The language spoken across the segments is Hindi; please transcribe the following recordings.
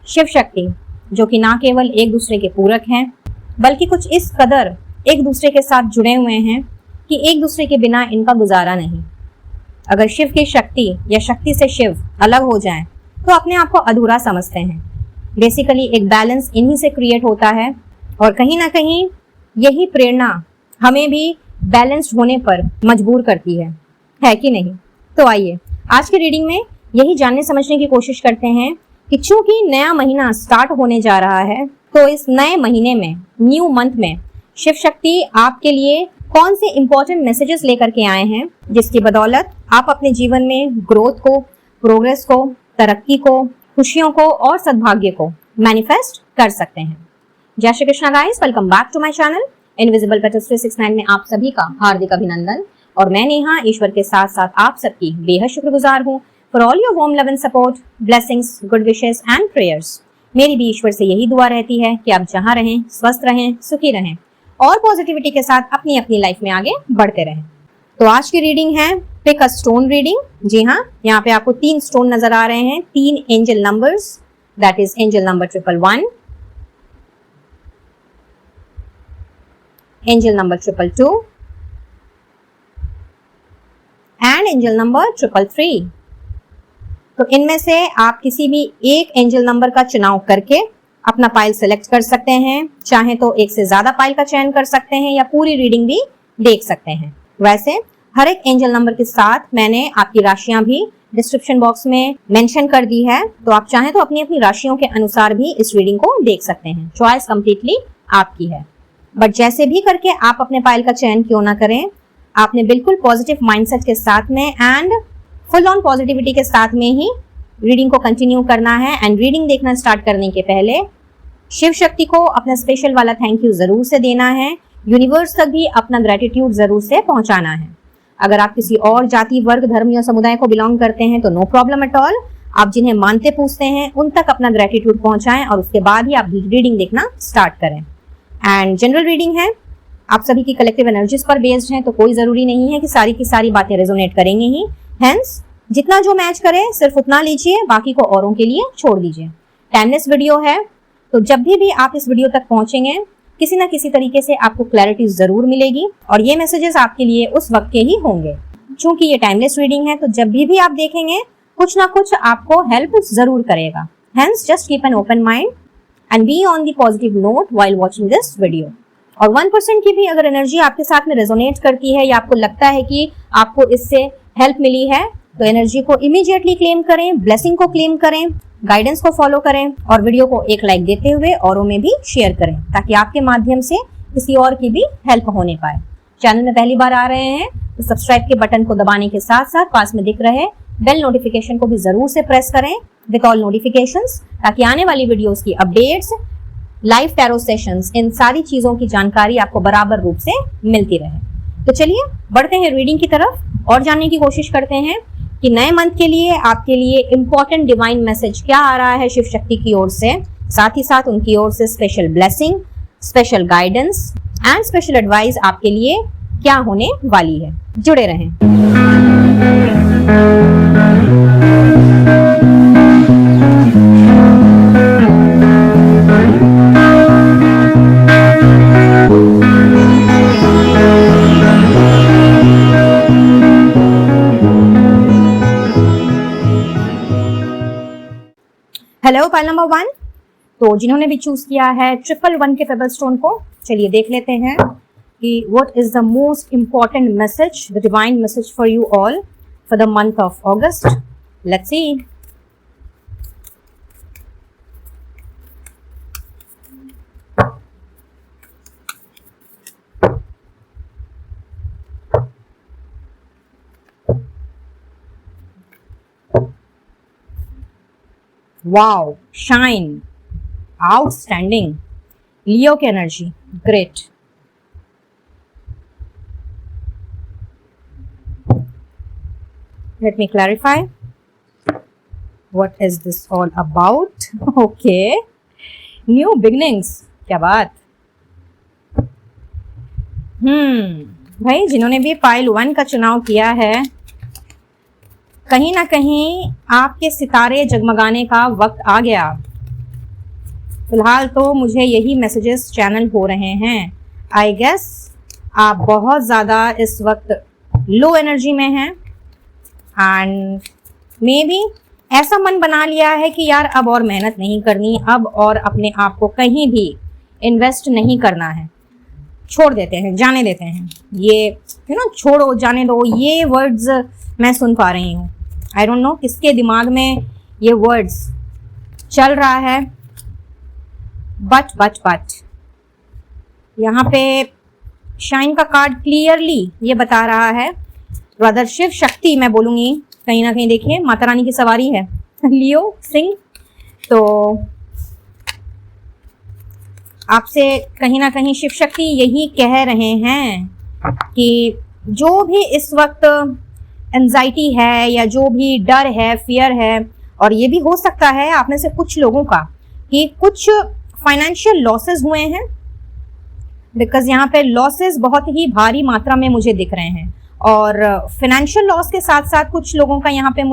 शिव शक्ति, जो कि ना केवल एक दूसरे के पूरक हैं, बल्कि कुछ इस कदर एक दूसरे के साथ जुड़े हुए हैं कि एक दूसरे के बिना इनका गुजारा नहीं। अगर शिव की शक्ति या शक्ति से शिव अलग हो जाएं, तो अपने आप को अधूरा समझते हैं। बेसिकली एक बैलेंस इन्हीं से क्रिएट होता है, और कहीं ना कहीं यही प्रेरणा हमें भी बैलेंस्ड होने पर मजबूर करती है कि नहीं? तो आइए आज की रीडिंग में यही जानने समझने की कोशिश करते हैं कि चूंकि नया महीना स्टार्ट होने जा रहा है, तो इस नए महीने में, न्यू मंथ में, शिव शक्ति आपके लिए कौन से इंपॉर्टेंट मैसेजेस लेकर के आए हैं, जिसकी बदौलत आप अपने जीवन में ग्रोथ को, प्रोग्रेस को, तरक्की को, खुशियों को और सद्भाग्य को मैनिफेस्ट कर सकते हैं। जय Shri Krishna guys, welcome back to my channel invisible petals 369 में आप सभी का हार्दिक अभिनंदन। और मैं नेहा ईश्वर के साथ साथ आप सबकी बेहद शुक्रगुजार हूँ for all your warm love and support, blessings, good wishes and prayers. मेरी भी ईश्वर से यही दुआ रहती है कि आप जहाँ रहें, स्वस्थ रहें, सुखी रहें और पॉजिटिविटी के साथ अपनी अपनी लाइफ में आगे बढ़ते रहें। तो आज की रीडिंग है पिक अ स्टोन रीडिंग। जी हाँ, यहाँ पे आपको 3 स्टोन नजर आ रहे हैं, 3 angel numbers, that is angel number 111, angel number 222 and angel number 333। तो इनमें से आप किसी भी एक एंजल नंबर का चुनाव करके अपना पाइल सेलेक्ट कर सकते हैं। चाहे तो एक से ज्यादा पाइल का चयन कर सकते हैं या पूरी रीडिंग भी देख सकते हैं। वैसे हर एक एंजल नंबर के साथ मैंने आपकी राशियां भी डिस्क्रिप्शन बॉक्स में मेंशन कर दी है, तो आप चाहें तो अपनी अपनी राशियों के अनुसार भी इस रीडिंग को देख सकते हैं। चॉइस कंप्लीटली आपकी है, बट जैसे भी करके आप अपने पाइल का चयन क्यों ना करें, आपने बिल्कुल पॉजिटिव माइंडसेट के साथ में एंड फुल ऑन पॉजिटिविटी के साथ में ही रीडिंग को कंटिन्यू करना है। एंड रीडिंग देखना स्टार्ट करने के पहले शिव शक्ति को अपना स्पेशल वाला थैंक यू जरूर से देना है, यूनिवर्स तक भी अपना ग्रेटिट्यूड जरूर से पहुंचाना है। अगर आप किसी और जाति, वर्ग, धर्म या समुदाय को बिलोंग करते हैं तो नो प्रॉब्लम एट ऑल, आप जिन्हें मानते पूछते हैं उन तक अपना ग्रेटिट्यूड पहुंचाएं और उसके बाद ही आप रीडिंग देखना स्टार्ट करें। एंड जनरल रीडिंग है, आप सभी की कलेक्टिव एनर्जीज पर बेस्ड है, तो कोई जरूरी नहीं है कि सारी की सारी बातें रेजोनेट करेंगी ही। हेंस जितना जो मैच करे सिर्फ उतना लीजिए, बाकी को औरों के लिए छोड़ दीजिए। टाइमलेस वीडियो है, तो जब भी आप इस वीडियो तक पहुंचेंगे किसी ना किसी तरीके से आपको क्लैरिटी जरूर मिलेगी और ये मैसेजेस आपके लिए उस वक्त के ही होंगे। चूंकि ये टाइमलेस रीडिंग है, तो जब भी आप देखेंगे कुछ ना कुछ आपको हेल्प जरूर करेगा। Hence just keep an open mind and be on the positive note while watching this video. और 1% की भी अगर एनर्जी आपके साथ में रेजोनेट करती है या आपको लगता है कि आपको इससे हेल्प मिली है, तो एनर्जी को इमीडिएटली क्लेम करें, ब्लेसिंग को क्लेम करें, गाइडेंस को फॉलो करें और वीडियो को एक लाइक देते हुए औरों में भी शेयर करें, ताकि आपके माध्यम से किसी और की भी हेल्प होने पाए। चैनल में पहली बार आ रहे हैं तो सब्सक्राइब के बटन को दबाने के साथ साथ पास में दिख रहे बेल नोटिफिकेशन को भी जरूर से प्रेस करें विद ऑल नोटिफिकेशंस, ताकि आने वाली वीडियोस की अपडेट्स, लाइव टैरो सेशंस, इन सारी चीजों की जानकारी आपको बराबर रूप से मिलती रहे। तो चलिए बढ़ते हैं रीडिंग की तरफ और जानने की कोशिश करते हैं कि नए मंथ के लिए आपके लिए इंपॉर्टेंट डिवाइन मैसेज क्या आ रहा है शिव शक्ति की ओर से, साथ ही साथ उनकी ओर से special blessing, special guidance and special advice आपके लिए क्या होने वाली है। जुड़े रहें। हेलो पाइल नंबर 1, तो जिन्होंने भी चूज किया है 111 के पेबल स्टोन को, चलिए देख लेते हैं कि what is the most important message, the divine message for you all for the month of August. Let's see. Wow, shine, outstanding, Leo की energy, great. Let me clarify what is this all about. Okay, new beginnings, क्या बात। भाई जिन्होंने भी पाइल 1 का चुनाव किया है, कहीं ना कहीं आपके सितारे जगमगाने का वक्त आ गया। फिलहाल तो मुझे यही मैसेजेस चैनल हो रहे हैं। आई गेस आप बहुत ज़्यादा इस वक्त लो एनर्जी में हैं एंड मे बी ऐसा मन बना लिया है कि यार अब और मेहनत नहीं करनी, अब और अपने आप को कहीं भी इन्वेस्ट नहीं करना है, छोड़ देते हैं, जाने देते हैं। ये छोड़ो जाने दो, ये वर्ड्स मैं सुन पा रही हूँ। आई डोंट नो किसके दिमाग में ये वर्ड्स चल रहा है, बट यहाँ पे शाइन का कार्ड क्लियरली ये बता रहा है, रादर शिव शक्ति मैं बोलूँगी, कहीं ना कहीं देखिए माता रानी की सवारी है लियो सिंह, तो आपसे कहीं ना कहीं शिव शक्ति यही कह रहे हैं कि जो भी इस वक्त एंजाइटी है या जो भी डर है, फियर है, और ये भी हो सकता है आप में से कुछ लोगों का कि कुछ फाइनेंशियल लॉसेस हुए हैं, बिकॉज यहाँ पे लॉसेस बहुत ही भारी मात्रा में मुझे दिख रहे हैं। और फाइनेंशियल लॉस के साथ साथ कुछ लोगों का यहाँ पे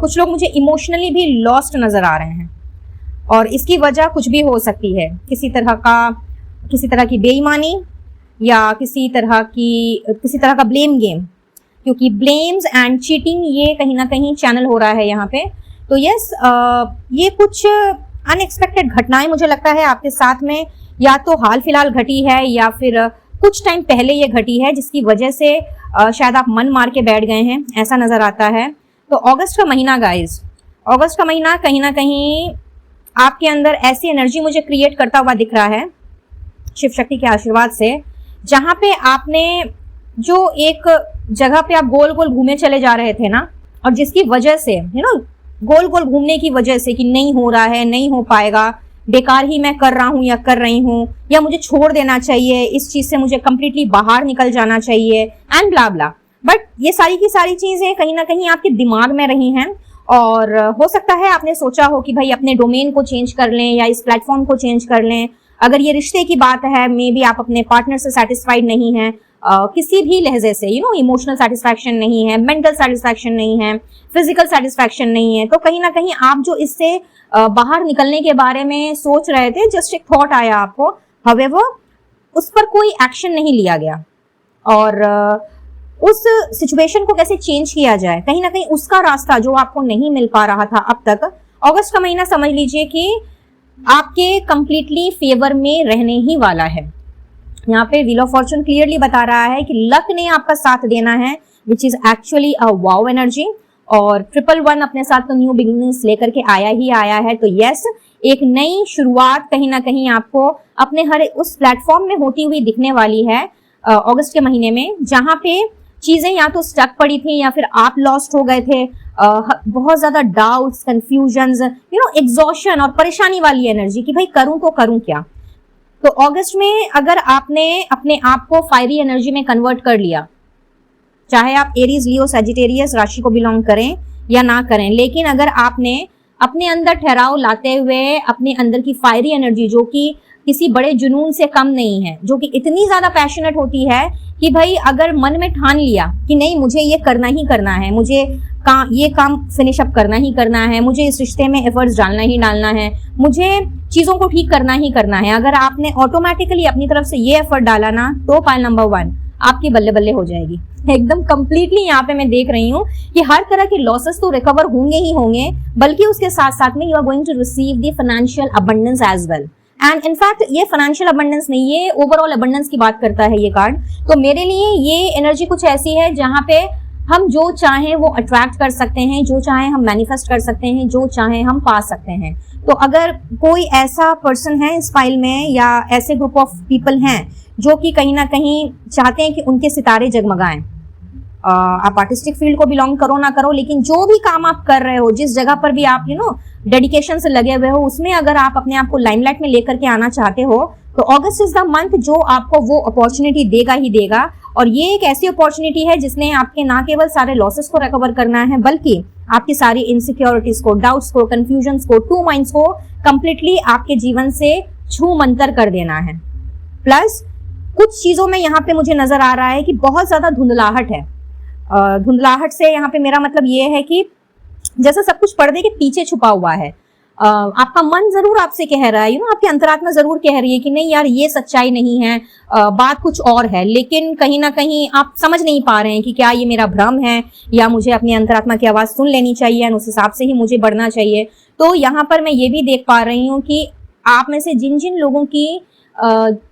कुछ लोग मुझे इमोशनली भी लॉस्ट नजर आ रहे हैं, और इसकी वजह कुछ भी हो सकती है, किसी तरह की बेईमानी या किसी तरह का ब्लेम गेम, क्योंकि ब्लेम्स एंड चीटिंग ये कहीं ना कहीं चैनल हो रहा है यहाँ पे। तो यस, ये कुछ अनएक्सपेक्टेड घटनाएं मुझे लगता है आपके साथ में या तो हाल फिलहाल घटी है या फिर कुछ टाइम पहले ये घटी है, जिसकी वजह से शायद आप मन मार के बैठ गए हैं, ऐसा नजर आता है। तो अगस्त का महीना गाइज, अगस्त का महीना कहीं ना कहीं आपके अंदर ऐसी एनर्जी मुझे क्रिएट करता हुआ दिख रहा है शिव शक्ति के आशीर्वाद से, जहां पे आपने जो एक जगह पे आप गोल गोल घूमे चले जा रहे थे ना, और जिसकी वजह से गोल गोल घूमने की वजह से कि नहीं हो रहा है, नहीं हो पाएगा, बेकार ही मैं कर रहा हूँ या कर रही हूँ, या मुझे छोड़ देना चाहिए, इस चीज से मुझे कंप्लीटली बाहर निकल जाना चाहिए एंड ब्ला ब्ला। बट ये सारी की सारी चीजें कहीं ना कहीं आपके दिमाग में रही हैं, और हो सकता है आपने सोचा हो कि भाई अपने डोमेन को चेंज कर लें या इस प्लेटफॉर्म को चेंज कर लें। अगर ये रिश्ते की बात है, मे बी आप अपने पार्टनर से सेटिस्फाइड नहीं है, किसी भी लहजे से इमोशनल सेटिस्फैक्शन नहीं है, मेंटल सेटिस्फैक्शन नहीं है, फिजिकल सेटिस्फैक्शन नहीं है, तो कहीं ना कहीं आप जो इससे बाहर निकलने के बारे में सोच रहे थे, जस्ट एक थॉट आया आपको, हवेवर उस पर कोई एक्शन नहीं लिया गया, और उस सिचुएशन को कैसे चेंज किया जाए, कहीं ना कहीं उसका रास्ता जो आपको नहीं मिल पा रहा था अब तक, अगस्त का महीना समझ लीजिए कि आपके कंप्लीटली फेवर में रहने ही वाला है। यहाँ पे व्हील ऑफ फॉर्चून क्लियरली बता रहा है कि लक ने आपका साथ देना है, which is actually a wow energy, और 111 अपने साथ तो न्यू बिगिनिंग्स लेकर के आया ही आया है। तो यस, एक नई शुरुआत कहीं ना कहीं आपको अपने हर उस प्लेटफॉर्म में होती हुई दिखने वाली है अगस्त के महीने में, जहां पे चीजें या तो स्टक पड़ी थी या फिर आप लॉस्ट हो गए थे, बहुत ज्यादा डाउट्स, कंफ्यूजन्स, एग्जॉशन और परेशानी वाली एनर्जी कि भाई करूं तो करूं क्या। तो अगस्त में अगर आपने अपने आप को फायरी एनर्जी में कन्वर्ट कर लिया, चाहे आप एरीज, लियो, सजिटेरियस राशि को बिलोंग करें या ना करें, लेकिन अगर आपने अपने अंदर ठहराव लाते हुए अपने अंदर की फायरी एनर्जी, जो कि किसी बड़े जुनून से कम नहीं है, जो कि इतनी ज्यादा पैशनेट होती है कि भाई अगर मन में ठान लिया कि नहीं मुझे ये करना ही करना है, मुझे ये काम फिनिश अप करना ही करना है, मुझे इस रिश्ते में एफर्ट्स डालना ही डालना है, मुझे चीजों को ठीक करना ही करना है, अगर आपने ऑटोमेटिकली अपनी तरफ से ये एफर्ट डाला ना, तो पाइल नंबर 1 आपकी बल्ले बल्ले हो जाएगी एकदम कंप्लीटली। यहाँ पे मैं देख रही हूँ कि हर तरह के लॉसेस तो रिकवर होंगे ही होंगे, बल्कि उसके साथ साथ में you are going to receive the financial abundance as well. And in fact ये फाइनेंशियल अबंडेंस नहीं, ये ओवरऑल अबंडेंस की बात करता है ये कार्ड। तो मेरे लिए ये एनर्जी कुछ ऐसी है जहां पे हम जो चाहें वो अट्रैक्ट कर सकते हैं, जो चाहें हम मैनिफेस्ट कर सकते हैं, जो चाहें हम पा सकते हैं। तो अगर कोई ऐसा पर्सन है इस फाइल में या ऐसे ग्रुप ऑफ पीपल हैं जो कि कहीं ना कहीं चाहते हैं कि उनके सितारे जगमगाएं, आप आर्टिस्टिक फील्ड को बिलोंग करो ना करो, लेकिन जो भी काम आप कर रहे हो, जिस जगह पर भी आप डेडिकेशन से लगे हुए हो, उसमें अगर आप अपने आप को लाइमलाइट में लेकर के आना चाहते हो, तो अगस्त इज द मंथ जो आपको वो अपॉर्चुनिटी देगा ही देगा। और ये एक ऐसी अपॉर्चुनिटी है जिसने आपके ना केवल सारे लॉसेस को रिकवर करना है, बल्कि आपकी सारी इनसिक्योरिटीज को, डाउट्स को, कंफ्यूजन्स को, टू माइंड्स को कंप्लीटली आपके जीवन से छू मंतर कर देना है। प्लस कुछ चीजों में यहाँ पे मुझे नजर आ रहा है कि बहुत ज्यादा धुंधलाहट है। धुंधलाहट से यहाँ पे मेरा मतलब ये है कि जैसे सब कुछ पर्दे के पीछे छुपा हुआ है, आपका मन जरूर आपसे कह रहा है, आपकी अंतरात्मा जरूर कह रही है कि नहीं यार ये सच्चाई नहीं है, बात कुछ और है, लेकिन कहीं ना कहीं आप समझ नहीं पा रहे हैं कि क्या ये मेरा भ्रम है या मुझे अपनी अंतरात्मा की आवाज सुन लेनी चाहिए और उस हिसाब से ही मुझे बढ़ना चाहिए। तो यहाँ पर मैं ये भी देख पा रही हूँ कि आप में से जिन जिन लोगों की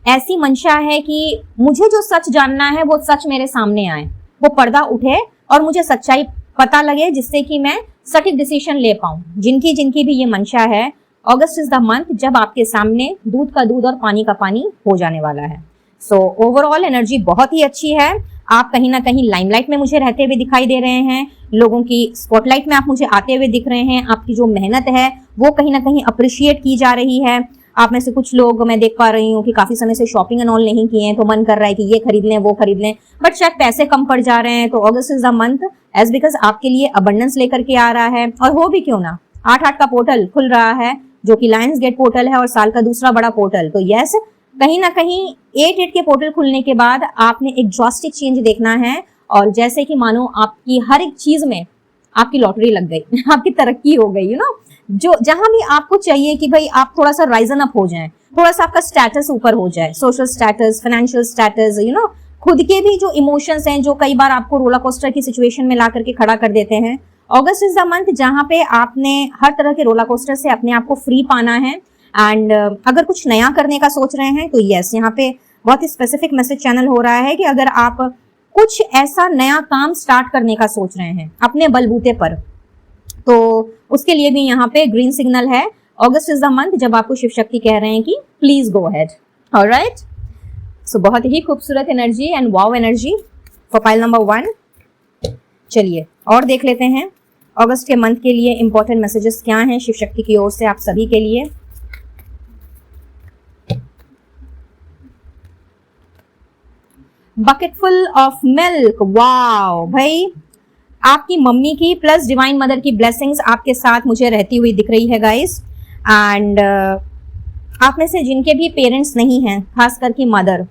ऐसी मंशा है कि मुझे जो सच जानना है वो सच मेरे सामने आए, वो पर्दा उठे और मुझे सच्चाई पता लगे, जिससे कि मैं सटीक डिसीजन ले पाऊं। जिनकी जिनकी भी ये मंशा है, अगस्त इज द मंथ जब आपके सामने दूध का दूध और पानी का पानी हो जाने वाला है। सो ओवरऑल एनर्जी बहुत ही अच्छी है। आप कहीं ना कहीं लाइमलाइट में मुझे रहते हुए दिखाई दे रहे हैं, लोगों की स्पॉटलाइट में आप मुझे आते हुए दिख रहे हैं। आपकी जो मेहनत है वो कहीं ना कहीं अप्रिशिएट की जा रही है। आप में से कुछ लोग मैं देख पा रही हूँ कि काफी समय से शॉपिंग एंड ऑल नहीं किए हैं, तो मन कर रहा है कि ये खरीद लें वो खरीद लें, बट शायद पैसे कम पड़ जा रहे हैं। तो August is the month as because आपके लिए अबंडेंस लेकर के आ रहा है। और हो भी क्यों ना, 8-8 का पोर्टल खुल रहा है जो कि लायंस गेट पोर्टल है और साल का दूसरा बड़ा पोर्टल। तो यस, कहीं ना कहीं 8-8 के पोर्टल खुलने के बाद आपने एक ड्रास्टिक चेंज देखना है, और जैसे कि मानो आपकी हर एक चीज में आपकी लॉटरी लग गई आपकी तरक्की हो गई, जो जहां भी आपको चाहिए कि भाई आप थोड़ा सा राइजन अप हो जाएं, थोड़ा सा आपका स्टेटस ऊपर हो जाए, सोशल स्टेटस, फाइनेंशियल स्टेटस, खुद के भी जो इमोशंस हैं जो कई बार आपको रोलर कोस्टर की सिचुएशन में ला करके खड़ा कर देते हैं। अगस्त इज द मंथ जहां पे आपने हर तरह के रोलर कोस्टर से अपने आप को फ्री पाना है। एंड अगर कुछ नया करने का सोच रहे हैं तो यस, यहाँ पे बहुत ही स्पेसिफिक मैसेज चैनल हो रहा है कि अगर आप कुछ ऐसा नया काम स्टार्ट करने का सोच रहे हैं अपने बलबूते पर, तो उसके लिए भी यहाँ पे ग्रीन सिग्नल है। अगस्त इज द मंथ जब आपको शिव शक्ति कह रहे हैं कि प्लीज गो अहेड। ऑलराइट, सो बहुत ही खूबसूरत energy and wow energy for pile number 1। चलिए और देख लेते हैं अगस्त के मंथ के लिए इंपॉर्टेंट मैसेजेस क्या हैं शिव शक्ति की ओर से आप सभी के लिए। बकेटफुल ऑफ मिल्क, वाओ भाई, आपकी मम्मी की प्लस डिवाइन मदर की ब्लेसिंग्स आपके साथ मुझे रहती हुई दिख रही है गाइस। एंड आप में से जिनके भी पेरेंट्स नहीं हैं, खास करके मदर,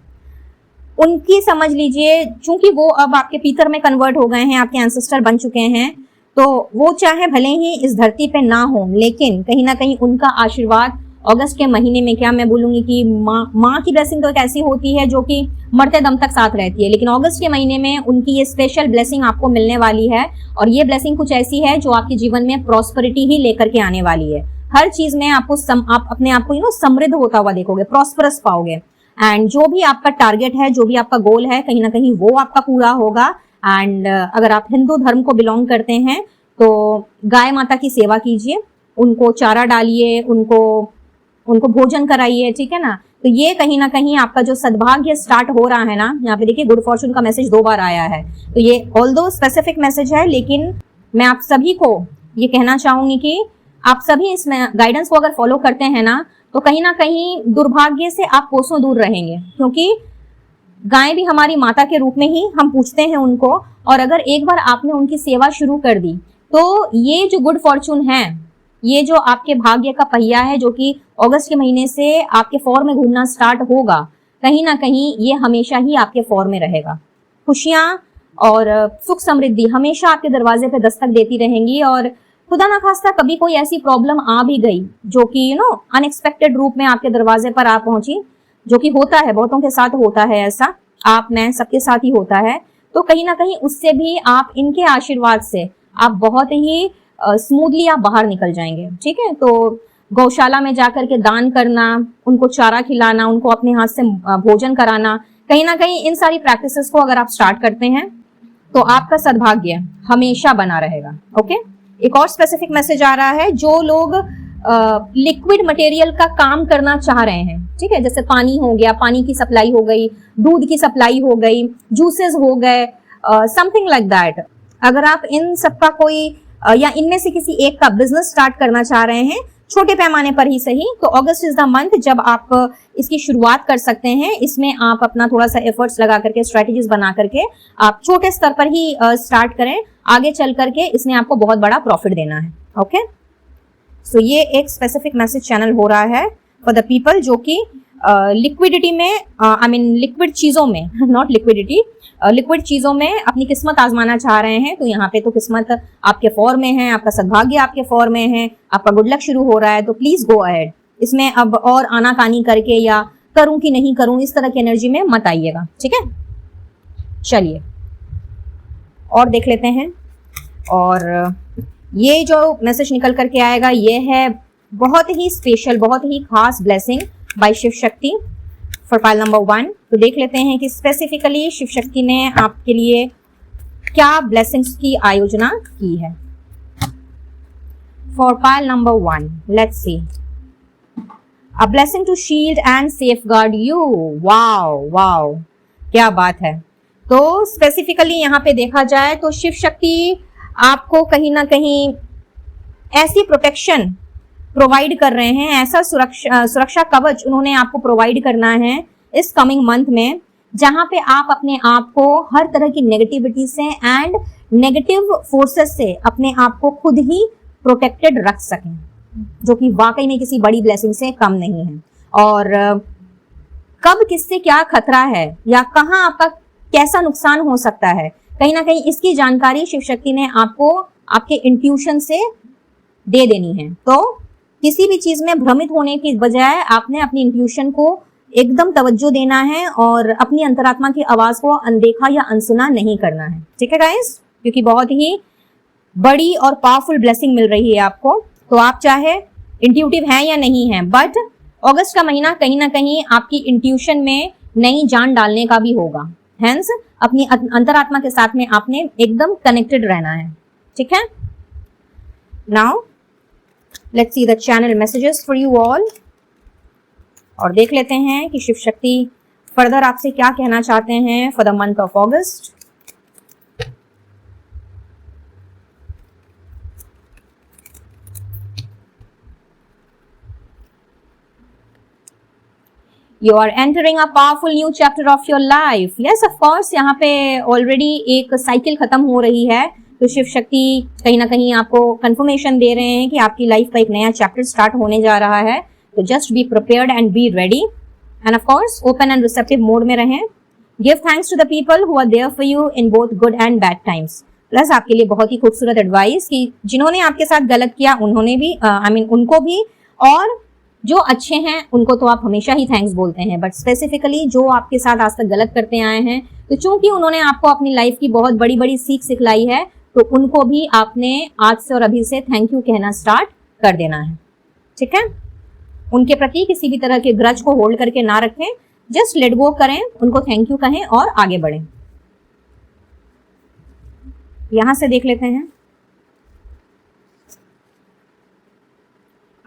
उनकी समझ लीजिए, चूंकि वो अब आपके पीतर में कन्वर्ट हो गए हैं, आपके एंसेस्टर बन चुके हैं, तो वो चाहे भले ही इस धरती पे ना हो, लेकिन कहीं ना कहीं उनका आशीर्वाद अगस्त के महीने में, क्या मैं बोलूंगी कि माँ की ब्लेसिंग तो एक ऐसी होती है जो कि मरते दम तक साथ रहती है, लेकिन अगस्त के महीने में उनकी ये स्पेशल ब्लेसिंग आपको मिलने वाली है। और ये ब्लेसिंग कुछ ऐसी है जो आपके जीवन में प्रॉस्पेरिटी ही लेकर के आने वाली है। हर चीज में आपको आप अपने आप को समृद्ध होता हुआ देखोगे, प्रॉस्परस पाओगे। एंड जो भी आपका टारगेट है, जो भी आपका गोल है, कहीं ना कहीं वो आपका पूरा होगा। एंड अगर आप हिंदू धर्म को बिलोंग करते हैं तो गाय माता की सेवा कीजिए, उनको चारा डालिए, उनको भोजन कराइए, ठीक है ना। तो ये कहीं ना कहीं आपका जो सद्भाग्य स्टार्ट हो रहा है ना, यहाँ पे देखिए गुड फॉर्चून का मैसेज 2 बार आया है। तो ये ऑल्दो स्पेसिफिक मैसेज है, लेकिन मैं आप सभी को ये कहना चाहूंगी कि आप सभी इस गाइडेंस को अगर फॉलो करते हैं ना, तो कहीं ना कहीं दुर्भाग्य से आप कोसों दूर रहेंगे, क्योंकि गाय भी हमारी माता के रूप में ही हम पूछते हैं उनको। और अगर एक बार आपने उनकी सेवा शुरू कर दी, तो ये जो गुड फॉर्चून है, ये जो आपके भाग्य का पहिया है, जो कि अगस्त के महीने से आपके फॉर में घूमना स्टार्ट होगा, कहीं ना कहीं ये हमेशा ही आपके फॉर में रहेगा। खुशियां और सुख समृद्धि हमेशा आपके दरवाजे पे दस्तक देती रहेंगी। और खुदा ना खास्ता कभी कोई ऐसी प्रॉब्लम आ भी गई जो कि अनएक्सपेक्टेड रूप में आपके दरवाजे पर आ पहुंची, जो कि होता है, बहुतों के साथ होता है ऐसा, आप मैं सबके साथ ही होता है, तो कहीं ना कहीं उससे भी आप इनके आशीर्वाद से आप बहुत ही स्मूथली आप बाहर निकल जाएंगे, ठीक है। तो गौशाला में जाकर के दान करना, उनको चारा खिलाना, उनको अपने हाथ से भोजन कराना, कहीं ना कहीं इन सारी प्रैक्टिसेस को अगर आप स्टार्ट करते हैं तो आपका सद्भाग्य हमेशा बना रहेगा। ओके, एक और स्पेसिफिक मैसेज आ रहा है, जो लोग लिक्विड मटेरियल का काम करना चाह रहे हैं, ठीक है, जैसे पानी हो गया, पानी की सप्लाई हो गई, दूध की सप्लाई हो गई, जूसेस हो गए, समथिंग लाइक दैट। अगर आप इन सबका कोई या इनमें से किसी एक का बिजनेस स्टार्ट करना चाह रहे हैं, छोटे पैमाने पर ही सही, तो अगस्त इज द मंथ जब आप इसकी शुरुआत कर सकते हैं। इसमें आप अपना थोड़ा सा एफर्ट्स लगा करके, स्ट्रेटेजीज बना करके आप छोटे स्तर पर ही स्टार्ट करें, आगे चल करके इसमें आपको बहुत बड़ा प्रॉफिट देना है। ओके, सो ये एक स्पेसिफिक मैसेज चैनल हो रहा है फॉर द पीपल जो कि लिक्विडिटी में आई मीन लिक्विड चीजों में नॉट लिक्विडिटी, लिक्विड चीजों में अपनी किस्मत आजमाना चाह रहे हैं, तो यहाँ पे तो किस्मत आपके फॉर में है, आपका सद्भाग्य आपके फॉर में है, आपका गुड लक शुरू हो रहा है, तो प्लीज गो अहेड। इसमें अब और आनाकानी करके या करूं कि नहीं करूं इस तरह की एनर्जी में मत आइएगा, ठीक है। चलिए और देख लेते हैं। और ये जो मैसेज निकल करके आएगा ये है बहुत ही स्पेशल, बहुत ही खास blessing bye Shiv Shakti for pile number 1। तो देख लेते हैं कि स्पेसिफिकली शिव शक्ति ने आपके लिए क्या ब्लेसिंग्स की आयोजना की है for pile number 1। Let's see. A blessing to shield and safeguard you. Wow wow, क्या बात है। तो स्पेसिफिकली यहाँ पे देखा जाए तो शिव शक्ति आपको कहीं ना कहीं ऐसी प्रोटेक्शन प्रोवाइड कर रहे हैं, ऐसा सुरक्षा कवच उन्होंने आपको प्रोवाइड करना है इस कमिंग मंथ में, जहां पे आप अपने आप को हर तरह की नेगेटिविटी से एंड नेगेटिव फोर्सेस से अपने आप को खुद ही प्रोटेक्टेड रख सकें, जो कि वाकई में किसी बड़ी ब्लेसिंग से कम नहीं है। और कब किससे क्या खतरा है या कहां आपका कैसा नुकसान हो सकता है, कहीं ना कहीं इसकी जानकारी शिव शक्ति ने आपको आपके इंट्यूशन से दे देनी है। तो किसी भी चीज में भ्रमित होने की बजाय आपने अपनी इंट्यूशन को एकदम तवज्जो देना है और अपनी अंतरात्मा की आवाज को अनदेखा या अनसुना नहीं करना है, ठीक है गाइस, क्योंकि बहुत ही बड़ी और पावरफुल ब्लेसिंग मिल रही है आपको। तो आप चाहे इंट्यूटिव हैं या नहीं हैं, बट अगस्त का महीना कहीं ना कहीं आपकी इंट्यूशन में नई जान डालने का भी होगा। हेंस अपनी अंतरात्मा के साथ में आपने एकदम कनेक्टेड रहना है, ठीक है। Now let's see the channel messages for you all. और देख लेते हैं कि शिव शक्ति फर्दर आपसे क्या कहना चाहते हैं for the month of August. You are entering a powerful new chapter of your life. Yes, of course, यहाँ पे ऑलरेडी एक साइकिल खत्म हो रही है, तो शिव शक्ति कहीं ना कहीं आपको कंफर्मेशन दे रहे हैं कि आपकी लाइफ का एक नया चैप्टर स्टार्ट होने जा रहा है। तो just be prepared and be ready and of course open and receptive mode में रहें। Give thanks to the people who are there for you in both good and bad times. Plus आपके लिए बहुत ही खूबसूरत एडवाइस कि जिन्होंने आपके साथ गलत किया उन्होंने भी उनको भी, और जो अच्छे हैं उनको तो आप हमेशा ही थैंक्स बोलते हैं, बट स्पेसिफिकली जो आपके साथ आज तक गलत करते आए हैं, तो चूंकि उन्होंने आपको अपनी लाइफ की बहुत बड़ी बड़ी सीख सिखलाई है, तो उनको भी आपने आज से और अभी से थैंक यू कहना स्टार्ट कर देना है, ठीक है। उनके प्रति किसी भी तरह के ग्रज को होल्ड करके ना रखें, जस्ट लेट गो करें, उनको थैंक यू कहें और आगे बढ़ें। यहां से देख लेते हैं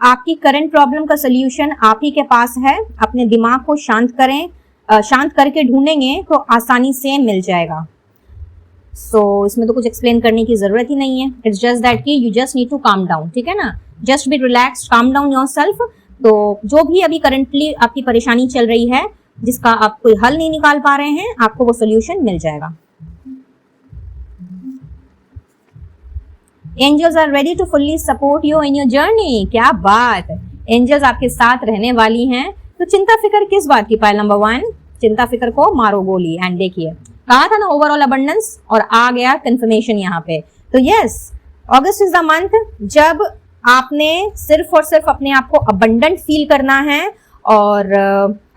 आपकी करंट प्रॉब्लम का सोल्यूशन आप ही के पास है। अपने दिमाग को शांत करें, शांत करके ढूंढेंगे तो आसानी से मिल जाएगा। इसमें तो कुछ एक्सप्लेन करने की जरूरत ही नहीं है। इट्स जस्ट दैट कि you just need to calm down, ठीक है ना। Just be relaxed, calm down yourself. तो जो भी अभी करंटली आपकी परेशानी चल रही है, जिसका आप कोई हल नहीं निकाल पा रहे हैं, आपको वो सोल्यूशन मिल जाएगा। Angels are ready to fully support you in your journey. क्या बात, एंजल्स आपके साथ रहने वाली हैं। तो चिंता फिक्र किस बात की? पाइल नंबर 1, चिंता फिक्र को मारो गोली। एंड देखिए, कहा था ना ओवरऑल अबंडेंस, और आ गया कंफर्मेशन यहाँ पे। तो yes, August is the month जब आपने सिर्फ और सिर्फ अपने आप को अबंडेंट फील करना है। और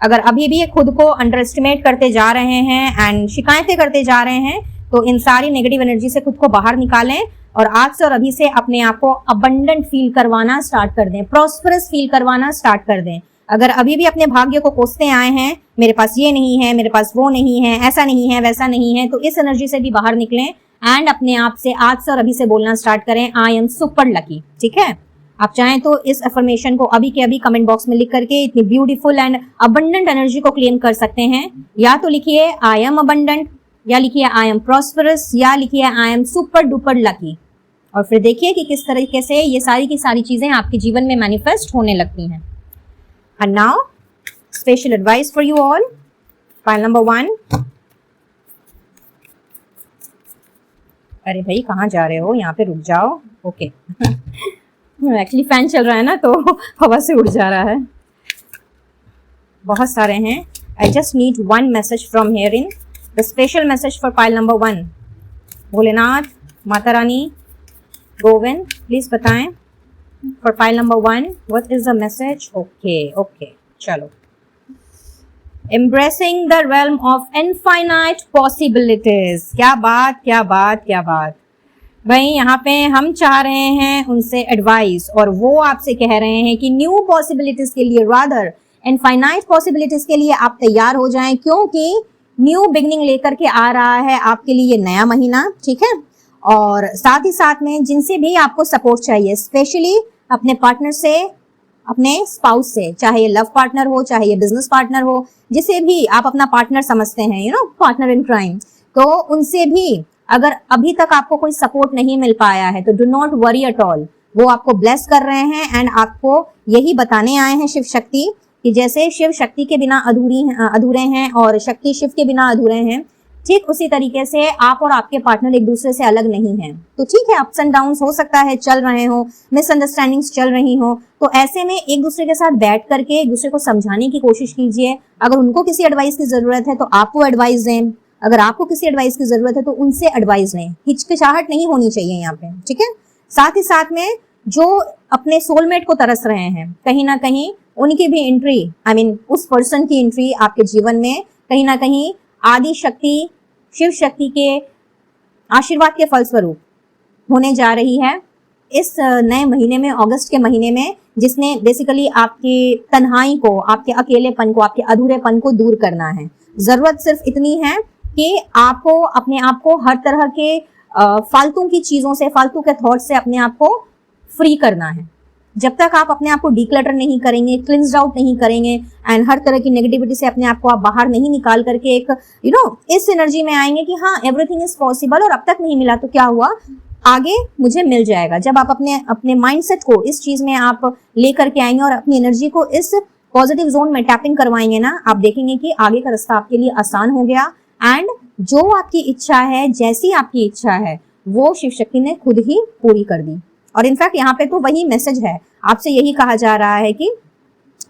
अगर अभी भी खुद को अंडर एस्टिमेट करते जा रहे हैं एंड शिकायतें करते जा रहे हैं, तो इन सारी नेगेटिव एनर्जी से खुद को बाहर निकालें और आज से और अभी से अपने आप को अबंडेंट फील करवाना स्टार्ट कर दें, प्रॉस्परस फील करवाना स्टार्ट कर दें। अगर अभी भी अपने भाग्य को कोसते आए हैं, मेरे पास ये नहीं है, मेरे पास वो नहीं है, ऐसा नहीं है, वैसा नहीं है, तो इस एनर्जी से भी बाहर निकलें एंड अपने आप से आज से और अभी से बोलना स्टार्ट करें, आई एम सुपर लकी। ठीक है, आप चाहें तो इस अफर्मेशन को अभी के अभी कमेंट बॉक्स में लिख करके इतनी ब्यूटीफुल एंड अबंडेंट एनर्जी को क्लेम कर सकते हैं। या तो लिखिए आई एम अबंडेंट, या लिखिए आई एम प्रॉस्परस, या लिखिए I am super duper lucky. और फिर देखिए कि किस तरीके से ये सारी की सारी चीजें आपके जीवन में मैनिफेस्ट होने लगती हैं। And now special advice for you all. File number 1। अरे भाई कहाँ जा रहे हो, यहाँ पे रुक जाओ। ओके एक्चुअली फैन चल रहा है ना, तो हवा से उड़ जा रहा है। बहुत सारे हैं. I just need one message from herein. The special message for pile number 1. Bholenath, Mata Rani, Govind, please बताएं. For pile number 1, what is the message? Okay, चलो. Embracing the realm of infinite possibilities. क्या बात. भाई यहाँ पे हम चाह रहे हैं उनसे एडवाइस, और वो आपसे कह रहे हैं कि न्यू पॉसिबिलिटीज के लिए, रादर इनफाइनाइट पॉसिबिलिटीज के लिए आप तैयार हो जाएं, क्योंकि न्यू बिगनिंग लेकर के आ रहा है आपके लिए ये नया महीना. ठीक है. और साथ ही साथ में जिनसे भी आपको सपोर्ट चाहिए, स्पेशली अपने पार्टनर से, अपने स्पाउस से, चाहे ये लव पार्टनर हो, चाहे ये बिजनेस पार्टनर हो, जिसे भी आप अपना पार्टनर समझते हैं, पार्टनर इन क्राइम, तो उनसे भी अगर अभी तक आपको कोई सपोर्ट नहीं मिल पाया है तो do not worry at all. वो आपको ब्लेस कर रहे हैं एंड आपको यही बताने आए हैं शिव शक्ति कि जैसे शिव शक्ति के बिना अधूरे हैं और शक्ति शिव के बिना अधूरे हैं, ठीक उसी तरीके से आप और आपके पार्टनर एक दूसरे से अलग नहीं हैं. तो ठीक है, अप्स एंड डाउन्स हो सकता है, चल रहे हो, मिसअंडरस्टैंडिंग्स चल रही हो, तो ऐसे में एक दूसरे के साथ बैठ करके एक दूसरे को समझाने की कोशिश कीजिए. अगर उनको किसी एडवाइस की जरूरत है तो आपको एडवाइस दें, अगर आपको किसी एडवाइस की जरूरत है तो उनसे एडवाइस लें. हिचकिचाहट नहीं होनी चाहिए यहाँ पे. ठीक है. साथ ही साथ में जो अपने सोलमेट को तरस रहे हैं, कहीं ना कहीं उनकी भी एंट्री, उस पर्सन की एंट्री आपके जीवन में कहीं ना कहीं आदि शक्ति, शिव शक्ति के आशीर्वाद के फलस्वरूप होने जा रही है इस नए महीने में, अगस्त के महीने में, जिसने बेसिकली आपकी तन्हाई को, आपके अकेलेपन को, आपके अधूरेपन को दूर करना है. जरूरत सिर्फ इतनी है कि आपको अपने आप को हर तरह के फालतू की चीजों से, फालतू के थॉट से अपने आप को फ्री करना है. जब तक आप अपने आप को डिक्लटर नहीं करेंगे, क्लिंस्ड आउट नहीं करेंगे एंड हर तरह की नेगेटिविटी से अपने आप को आप बाहर नहीं निकाल करके एक इस एनर्जी में आएंगे कि हाँ एवरीथिंग इज पॉसिबल, और अब तक नहीं मिला तो क्या हुआ, आगे मुझे मिल जाएगा. जब आप अपने माइंडसेट को इस चीज में आप लेकर के आएंगे और अपनी एनर्जी को इस पॉजिटिव जोन में टैपिंग करवाएंगे ना, आप देखेंगे कि आगे का रास्ता आपके लिए आसान हो गया एंड जो आपकी इच्छा है, जैसी आपकी इच्छा है, वो शिव शक्ति ने खुद ही पूरी कर दी. और इनफैक्ट यहाँ पे तो वही मैसेज है, आपसे यही कहा जा रहा है कि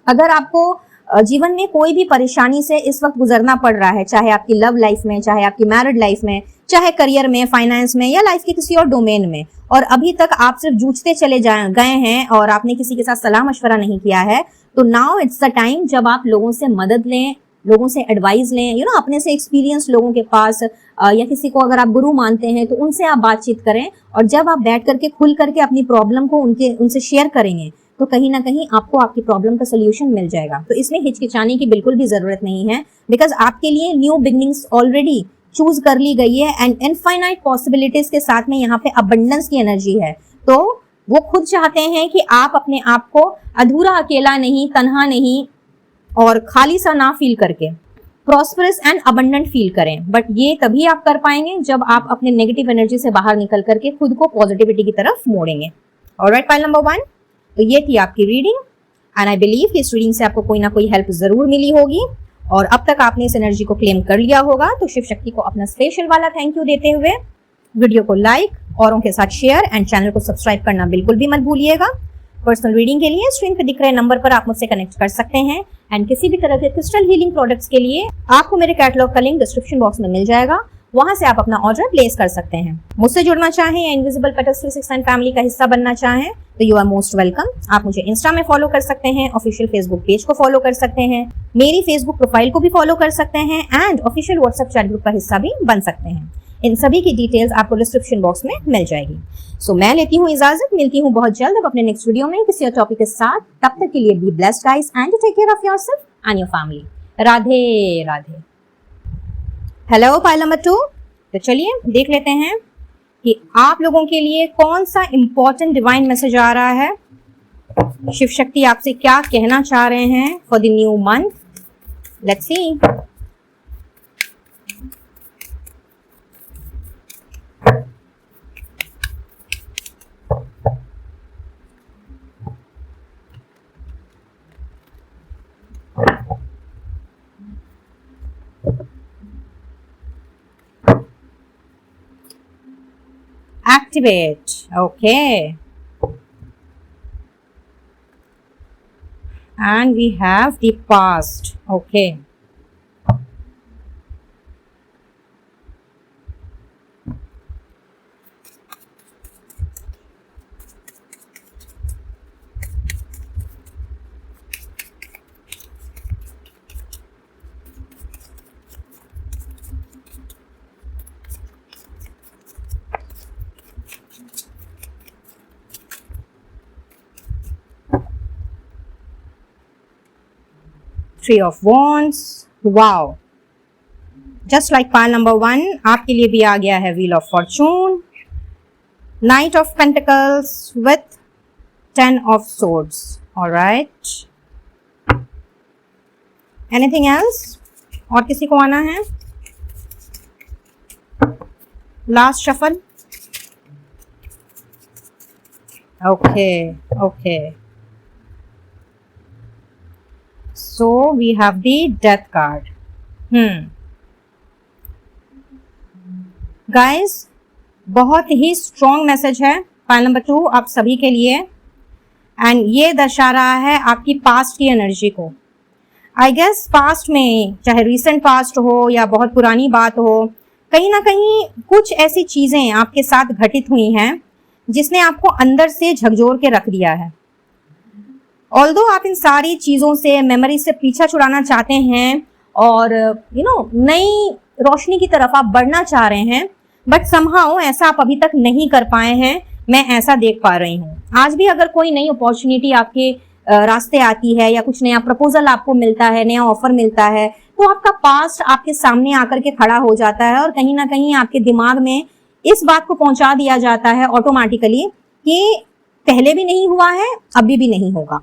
अगर आपको जीवन में कोई भी परेशानी से इस वक्त गुजरना पड़ रहा है, चाहे आपकी लव लाइफ में, चाहे आपकी मैरिड लाइफ में, चाहे करियर में, फाइनेंस में, या लाइफ के किसी और डोमेन में, और अभी तक आप सिर्फ जूझते चले गए हैं और आपने किसी के साथ सलाह मशवरा नहीं किया है, तो नाउ इट्स द टाइम जब आप लोगों से मदद लें, लोगों से एडवाइस लें, अपने से एक्सपीरियंस लोगों के पास, या किसी को अगर आप गुरु मानते हैं तो उनसे आप बातचीत करें. और जब आप बैठ करके खुल करके अपनी प्रॉब्लम को उनसे शेयर करेंगे तो कहीं ना कहीं आपको आपकी प्रॉब्लम का सोल्यूशन मिल जाएगा. तो इसमें हिचकिचाने की बिल्कुल भी जरूरत नहीं है, बिकॉज आपके लिए न्यू बिगनिंग्स ऑलरेडी चूज कर ली गई है एंड इनफाइनाइट पॉसिबिलिटीज के साथ में यहाँ पे अबंडेंस की एनर्जी है. तो वो खुद चाहते हैं कि आप अपने आप को अधूरा, अकेला नहीं, तन्हा नहीं और खाली सा ना फील करके प्रॉस्परस एंड अबंडेंट फील करें. बट ये तभी आप कर पाएंगे जब आप अपने नेगेटिव एनर्जी से बाहर निकल करके खुद को पॉजिटिविटी की तरफ मोड़ेंगे. ऑलराइट, पाइल नंबर 1, तो ये थी आपकी रीडिंग एंड आई बिलीव इस रीडिंग से आपको कोई ना कोई हेल्प जरूर मिली होगी और अब तक आपने इस एनर्जी को क्लेम कर लिया होगा. तो शिव शक्ति को अपना स्पेशल वाला थैंक यू देते हुए वीडियो को लाइक, औरों के साथ शेयर एंड चैनल को सब्सक्राइब करना बिल्कुल भी मत भूलिएगा. पर्सनल रीडिंग के लिए स्क्रीन पे दिख रहे नंबर पर आप मुझसे कनेक्ट कर सकते हैं एंड किसी भी तरह के क्रिस्टल हीलिंग प्रोडक्ट्स के लिए आपको मेरे कैटलॉग का लिंक डिस्क्रिप्शन बॉक्स में मिल जाएगा, वहां से आप अपना ऑर्डर प्लेस कर सकते हैं. मुझसे जुड़ना चाहें या इनविजिबल पेटल्स 369 फैमिली का हिस्सा बनना चाहें तो यू आर मोस्ट वेलकम. आप मुझे इंस्टा में फॉलो कर सकते हैं, ऑफिशियल फेसबुक पेज को फॉलो कर सकते हैं, मेरी फेसबुक प्रोफाइल को भी फॉलो कर सकते हैं and official WhatsApp chat group का हिस्सा भी बन सकते हैं. इन सभी की डिटेल्स आपको डिस्क्रिप्शन बॉक्स में मिल जाएगी. सो मैं लेती हूँ इजाजत, मिलती हूँ बहुत जल्द अब अपने नेक्स्ट वीडियो में किसी और टॉपिक के साथ. तब तक के लिए be blessed guys and take care of yourself and your family. Radhe Radhe. Hello pile number 2, तो चलिए देख लेते हैं कि आप लोगों के लिए कौन सा इंपॉर्टेंट डिवाइन मैसेज आ रहा है. शिव शक्ति आपसे क्या कहना चाह रहे हैं for the new month. Let's see. Activate. Okay. and we have the past. Okay. Three of Wands. Wow. Just like pile number 1, आपके लिए भी आ गया है Wheel of Fortune, Knight of Pentacles with 10 of Swords. All right. Anything else? और किसी को आना है? Last shuffle. Okay. Okay. So we have the Death card. Guys, बहुत ही स्ट्रॉन्ग मैसेज है पाइल नंबर 2 आप सभी के लिए, एंड ये दर्शा रहा है आपकी पास्ट की एनर्जी को. आई गेस पास्ट में, चाहे रिसेंट पास्ट हो या बहुत पुरानी बात हो, कहीं ना कहीं कुछ ऐसी चीजें आपके साथ घटित हुई हैं जिसने आपको अंदर से झकझोर के रख दिया है. ऑल्दो आप इन सारी चीजों से, मेमोरी से पीछा छुड़ाना चाहते हैं और नई रोशनी की तरफ आप बढ़ना चाह रहे हैं, बट समहाउ ऐसा आप अभी तक नहीं कर पाए हैं. मैं ऐसा देख पा रही हूँ. आज भी अगर कोई नई अपॉर्चुनिटी आपके रास्ते आती है या कुछ नया प्रपोजल आपको मिलता है, नया ऑफर मिलता है, तो आपका पास्ट आपके सामने आकर के खड़ा हो जाता है और कहीं ना कहीं आपके दिमाग में इस बात को पहुंचा दिया जाता है ऑटोमेटिकली कि पहले भी नहीं हुआ है, अभी भी नहीं होगा.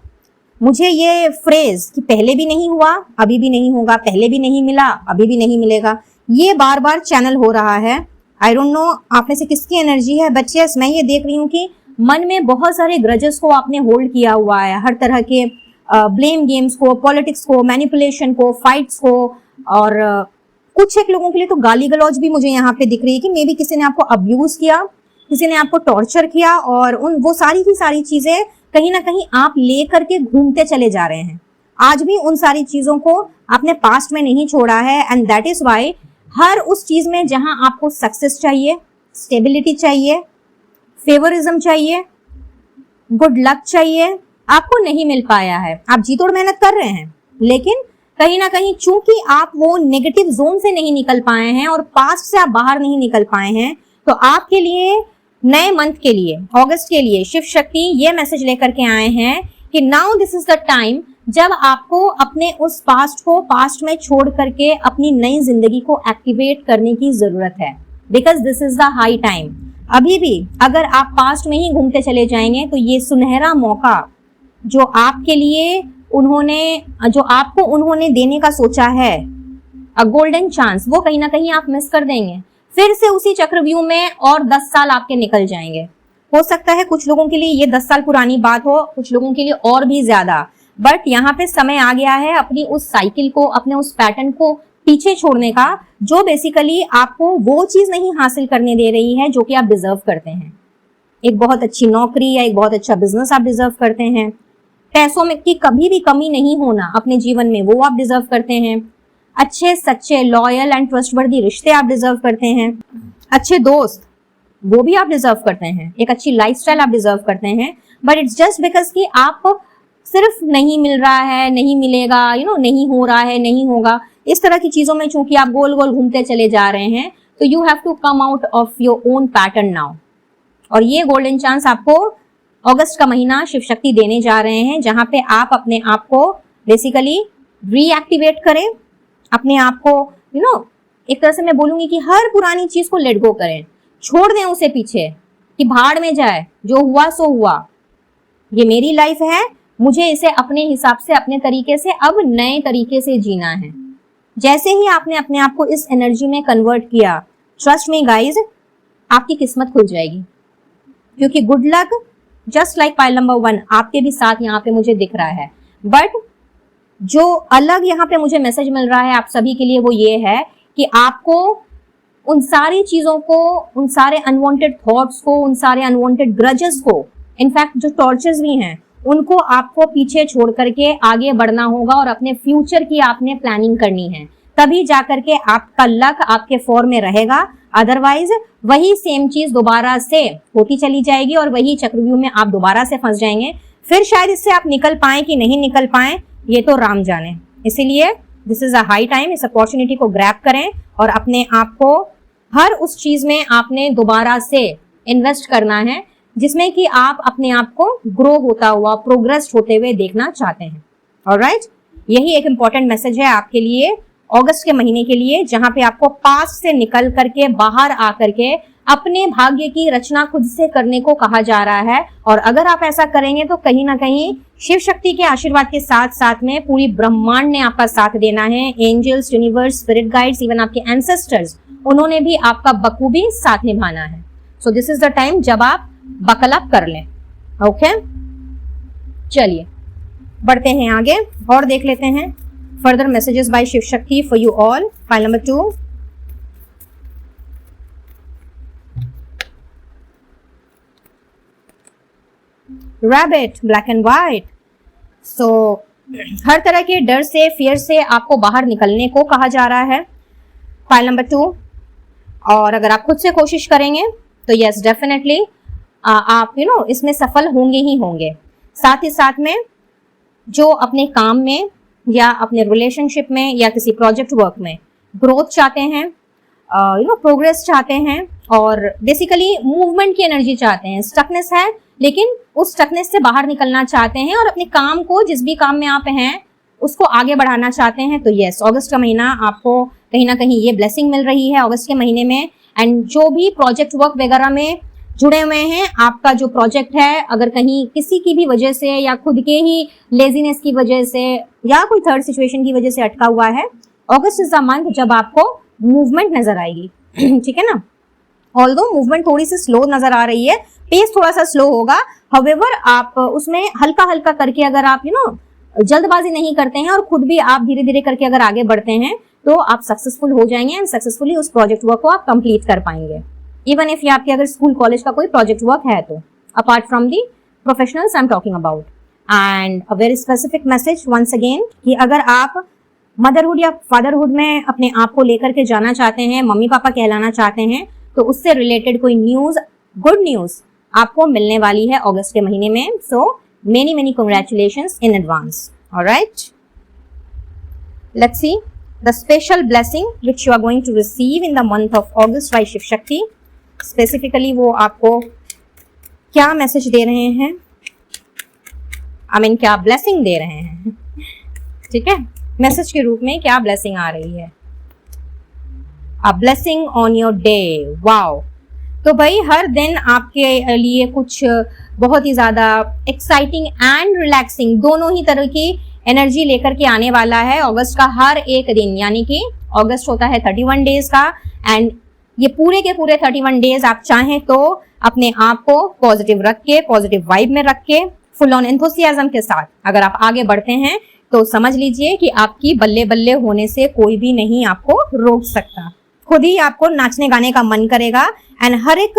मुझे ये फ्रेज कि पहले भी नहीं हुआ, अभी भी नहीं होगा, पहले भी नहीं मिला, अभी भी नहीं मिलेगा, ये बार बार चैनल हो रहा है. आई डोंट नो आप में से किसकी एनर्जी है, बट यस मैं ये देख रही हूँ कि मन में बहुत सारे ग्रजेस को आपने होल्ड किया हुआ है, हर तरह के ब्लेम गेम्स को, पॉलिटिक्स को, मैनिपुलेशन को, फाइट्स को, और कुछ एक लोगों के लिए तो गाली गलौज भी मुझे यहाँ पे दिख रही है कि मे बी किसी ने आपको अब्यूज किया, किसी ने आपको टॉर्चर किया, और वो सारी की सारी चीजें कहीं ना कहीं आप ले करके घूमते चले जा रहे हैं. आज भी उन सारी चीजों को आपने पास्ट में नहीं छोड़ा है, एंड दैट इज वाई हर उस चीज में जहां आपको सक्सेस चाहिए, स्टेबिलिटी चाहिए, फेवरिज्म चाहिए, गुड लक चाहिए, आपको नहीं मिल पाया है. आप जी तोड़ मेहनत कर रहे हैं, लेकिन कहीं ना कहीं चूंकि आप वो नेगेटिव जोन से नहीं निकल पाए हैं और पास्ट से आप बाहर नहीं निकल पाए हैं, तो आपके लिए नए मंथ के लिए, अगस्त के लिए शिव शक्ति ये मैसेज लेकर के आए हैं कि now this is the time जब आपको अपने उस पास्ट को पास्ट में छोड़ करके अपनी नई जिंदगी को एक्टिवेट करने की जरूरत है, because this is the high time. अभी भी अगर आप पास्ट में ही घूमते चले जाएंगे तो ये सुनहरा मौका जो आपके लिए उन्होंने देने का सोचा है, अ गोल्डन चांस, वो कहीं ना कहीं आप मिस कर देंगे. फिर से उसी चक्रव्यूह में और 10 साल आपके निकल जाएंगे. हो सकता है कुछ लोगों के लिए ये 10 साल पुरानी बात हो, कुछ लोगों के लिए और भी ज्यादा, बट यहाँ पे समय आ गया है अपनी उस साइकिल को, अपने उस पैटर्न को पीछे छोड़ने का, जो बेसिकली आपको वो चीज नहीं हासिल करने दे रही है जो कि आप डिजर्व करते हैं. एक बहुत अच्छी नौकरी या एक बहुत अच्छा बिजनेस आप डिजर्व करते हैं. पैसों में की कभी भी कमी नहीं होना अपने जीवन में, वो आप डिजर्व करते हैं. अच्छे सच्चे लॉयल एंड ट्रस्टवर्दी रिश्ते आप डिजर्व करते हैं. अच्छे दोस्त वो भी आप डिजर्व करते हैं. एक अच्छी लाइफस्टाइल आप डिजर्व करते हैं. बट इट्स जस्ट बिकॉज कि आप सिर्फ नहीं मिल रहा है, नहीं मिलेगा, नहीं हो रहा है, नहीं होगा, इस तरह की चीजों में चूंकि आप गोल गोल घूमते चले जा रहे हैं, तो you have to come out of your own pattern now. और ये गोल्डन चांस आपको अगस्त का महीना शिव शक्ति देने जा रहे हैं, जहां पे आप अपने आप को बेसिकली रीएक्टिवेट करें, अपने आप को एक तरह से मैं बोलूंगी कि हर पुरानी चीज को लेट गो करें, छोड़ दें उसे पीछे कि भाड़ में जाए, जो हुआ सो हुआ. ये मेरी लाइफ है, मुझे इसे अपने हिसाब से, अपने तरीके से, अब नए तरीके से जीना है. जैसे ही आपने अपने आप को इस एनर्जी में कन्वर्ट किया, ट्रस्ट मी गाइज, आपकी किस्मत खुल जाएगी. क्योंकि good luck just like pile number 1 आपके भी साथ यहाँ पे मुझे दिख रहा है. बट जो अलग यहाँ पे मुझे मैसेज मिल रहा है आप सभी के लिए, वो ये है कि आपको उन सारी चीजों को, उन सारे अनवांटेड थॉट्स को, उन सारे अनवांटेड ग्रजेस को, इनफैक्ट जो टॉर्चर्स भी हैं, उनको आपको पीछे छोड़ करके आगे बढ़ना होगा और अपने फ्यूचर की आपने प्लानिंग करनी है, तभी जाकर के आपका लक आपके फॉर में रहेगा। अदरवाइज वही सेम चीज दोबारा से होती चली जाएगी और वही चक्रव्यूह में आप दोबारा से फंस जाएंगे। फिर शायद इससे आप निकल पाए कि नहीं निकल पाए, ये तो राम जाने। इसीलिए this is a high time, इस अपॉर्चुनिटी को ग्रैब करें और अपने आप को हर उस चीज में आपने दोबारा से इन्वेस्ट करना है जिसमें कि आप अपने आप को ग्रो होता हुआ, प्रोग्रेस होते हुए देखना चाहते हैं। ऑलराइट, यही एक इंपॉर्टेंट मैसेज है आपके लिए अगस्त के महीने के लिए, जहां पे आपको पास्ट से निकल करके बाहर आकर के अपने भाग्य की रचना खुद से करने को कहा जा रहा है। और अगर आप ऐसा करेंगे तो कहीं ना कहीं शिव शक्ति के आशीर्वाद के साथ साथ में पूरी ब्रह्मांड ने आपका साथ देना है। Angels, universe, spirit guides, even आपके एंसेस्टर्स, उन्होंने भी आपका बखूबी साथ निभाना है। So this is the time जब आप बकल अप कर लें। ओके, चलिए बढ़ते हैं आगे और देख लेते हैं further messages by Shiv Shakti for you all. File number 2, rabbit, black and white. So हर तरह के डर से, फियर से आपको बाहर निकलने को कहा जा रहा है। फाइल नंबर 2, और अगर आप खुद से कोशिश करेंगे तो यस डेफिनेटली आप इसमें सफल होंगे ही होंगे। साथ ही साथ में जो अपने काम में या अपने रिलेशनशिप में या किसी प्रोजेक्ट वर्क में ग्रोथ चाहते हैं, प्रोग्रेस चाहते हैं और बेसिकली मूवमेंट की एनर्जी चाहते हैं, स्टकनेस है लेकिन उस स्टकनेस से बाहर निकलना चाहते हैं और अपने काम को, जिस भी काम में आप हैं, उसको आगे बढ़ाना चाहते हैं, तो यस अगस्त का महीना आपको कहीं ना कहीं ये ब्लेसिंग मिल रही है अगस्त के महीने में। एंड जो भी प्रोजेक्ट वर्क वगैरह में जुड़े हुए हैं, आपका जो प्रोजेक्ट है अगर कहीं किसी की भी वजह से या खुद के ही लेजीनेस की वजह से या कोई थर्ड सिचुएशन की वजह से अटका हुआ है, अगस्त इज द मंथ जब आपको मूवमेंट नजर आएगी। ठीक है ना, ऑल्दो मूवमेंट थोड़ी सी स्लो नजर आ रही है, पेस थोड़ा सा स्लो होगा, हाउएवर आप उसमें हल्का हल्का करके अगर आप जल्दबाजी नहीं करते हैं और खुद भी आप धीरे धीरे करके अगर आगे बढ़ते हैं तो आप सक्सेसफुल हो जाएंगे एंड सक्सेसफुली उस प्रोजेक्ट वर्क को आप कंप्लीट कर पाएंगे। इवन इफ ये आपके अगर स्कूल कॉलेज का कोई प्रोजेक्ट वर्क है तो, apart from the professionals I am talking about. And a very specific message once again कि अगर आप मदरहुड या फादरहुड में अपने आप को लेकर के जाना चाहते हैं, मम्मी पापा कहलाना चाहते हैं, तो उससे रिलेटेड कोई न्यूज, गुड न्यूज आपको मिलने वाली है अगस्त के महीने में। So many many congratulations in advance. Alright, let's see the special blessing which you are going to receive in the month of August by Shiv Shakti. Specifically वो आपको क्या मैसेज दे रहे हैं, क्या ब्लेसिंग दे रहे हैं। ठीक है, मैसेज के रूप में क्या ब्लेसिंग आ रही है। A blessing on your day. Wow, तो भाई हर दिन आपके लिए कुछ बहुत ही ज्यादा एक्साइटिंग एंड रिलैक्सिंग दोनों ही तरह की एनर्जी लेकर के आने वाला है अगस्त का हर एक दिन। यानी कि अगस्त होता है 31 डेज का एंड ये पूरे के पूरे 31 डेज आप चाहें तो अपने आप को पॉजिटिव रख के, पॉजिटिव वाइब में रख के, फुल ऑन एंथुसियाज्म के साथ अगर आप आगे बढ़ते हैं तो समझ लीजिए कि आपकी बल्ले बल्ले होने से कोई भी नहीं आपको रोक सकता। खुद ही आपको नाचने गाने का मन करेगा एंड हर एक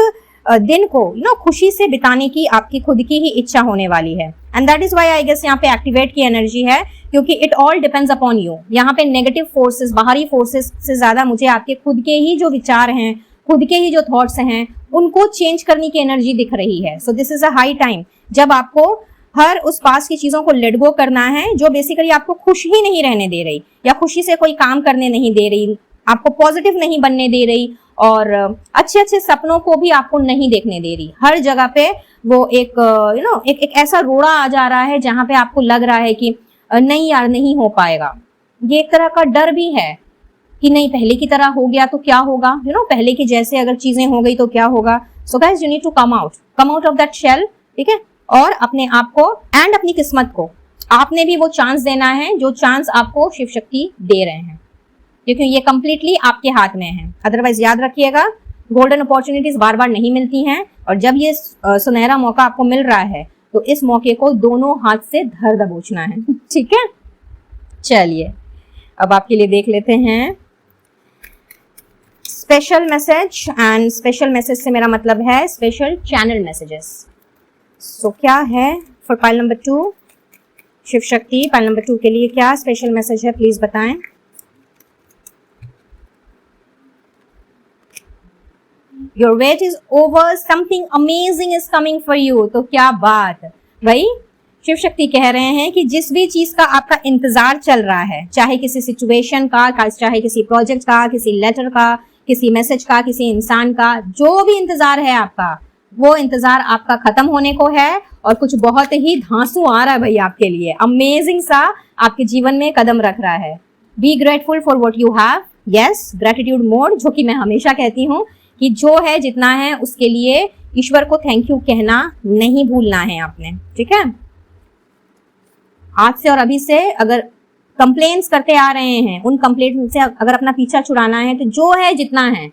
दिन को खुशी से बिताने की आपकी खुद की ही इच्छा होने वाली है। And that is why I guess यहाँ पे एक्टिवेट की एनर्जी है, क्योंकि it all depends upon you. यहाँ पे नेगेटिव फोर्सेस, बाहरी फोर्सेस से ज्यादा मुझे आपके खुद के ही जो विचार हैं, खुद के ही जो थॉट्स हैं, उनको चेंज करने की एनर्जी दिख रही है। So this is a high time जब आपको हर उस पास की चीजों को लेट गो करना है जो बेसिकली आपको खुश ही नहीं रहने दे रही या खुशी से कोई काम करने नहीं दे रही, आपको पॉजिटिव नहीं बनने दे रही और अच्छे अच्छे सपनों को भी आपको नहीं देखने दे रही। हर जगह पे वो एक ऐसा रोड़ा आ जा रहा है जहां पे आपको लग रहा है कि नहीं यार नहीं हो पाएगा। ये एक तरह का डर भी है कि नहीं पहले की तरह हो गया तो क्या होगा, पहले की जैसे अगर चीजें हो गई तो क्या होगा। So guys you need to come out of that shell. ठीक है, और अपने आप को एंड अपनी किस्मत को आपने भी वो चांस देना है जो चांस आपको शिव शक्ति दे रहे हैं, क्योंकि ये कंप्लीटली आपके हाथ में है। अदरवाइज याद रखिएगा गोल्डन अपॉर्चुनिटीज बार बार नहीं मिलती हैं और जब ये सुनहरा मौका आपको मिल रहा है तो इस मौके को दोनों हाथ से धर दबोचना है। ठीक है, चलिए अब आपके लिए देख लेते हैं special message. And special message से मेरा मतलब है स्पेशल चैनल मैसेजेस। सो क्या है for pile number 2। Shiv Shakti, pile number 2 के लिए क्या स्पेशल मैसेज है, प्लीज बताएं। Your wait is over, something amazing is coming for you। तो क्या बात भाई, शिव शक्ति कह रहे हैं कि जिस भी चीज का आपका इंतजार चल रहा है, चाहे किसी सिचुएशन का, चाहे किसी प्रोजेक्ट का, किसी लेटर का, किसी मैसेज का, किसी इंसान का, जो भी इंतजार है आपका, वो इंतजार आपका खत्म होने को है और कुछ बहुत ही धांसू आ रहा है भाई आपके लिए, अमेजिंग सा आपके जीवन में कदम रख रहा है। Be grateful for what you have. Yes, gratitude mode, जो कि मैं हमेशा कहती हूँ कि जो है जितना है उसके लिए ईश्वर को थैंक यू कहना नहीं भूलना है आपने, ठीक है। आज से और अभी से अगर कंप्लेंट्स करते आ रहे हैं, उन कंप्लेंट से अगर अपना पीछा छुड़ाना है तो जो है जितना है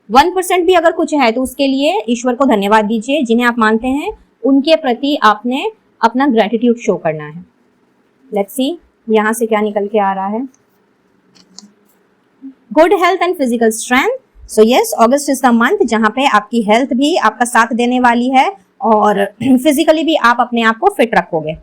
1% भी अगर कुछ है तो उसके लिए ईश्वर को धन्यवाद दीजिए। जिन्हें आप मानते हैं उनके प्रति आपने अपना ग्रेटिट्यूड शो करना है। लेट्स सी यहां से क्या निकल के आ रहा है। Good health and physical strength. So yes, August is the month जहां पे आपकी हेल्थ भी आपका साथ देने वाली है और फिजिकली भी आप अपने आप को फिट रखोगे।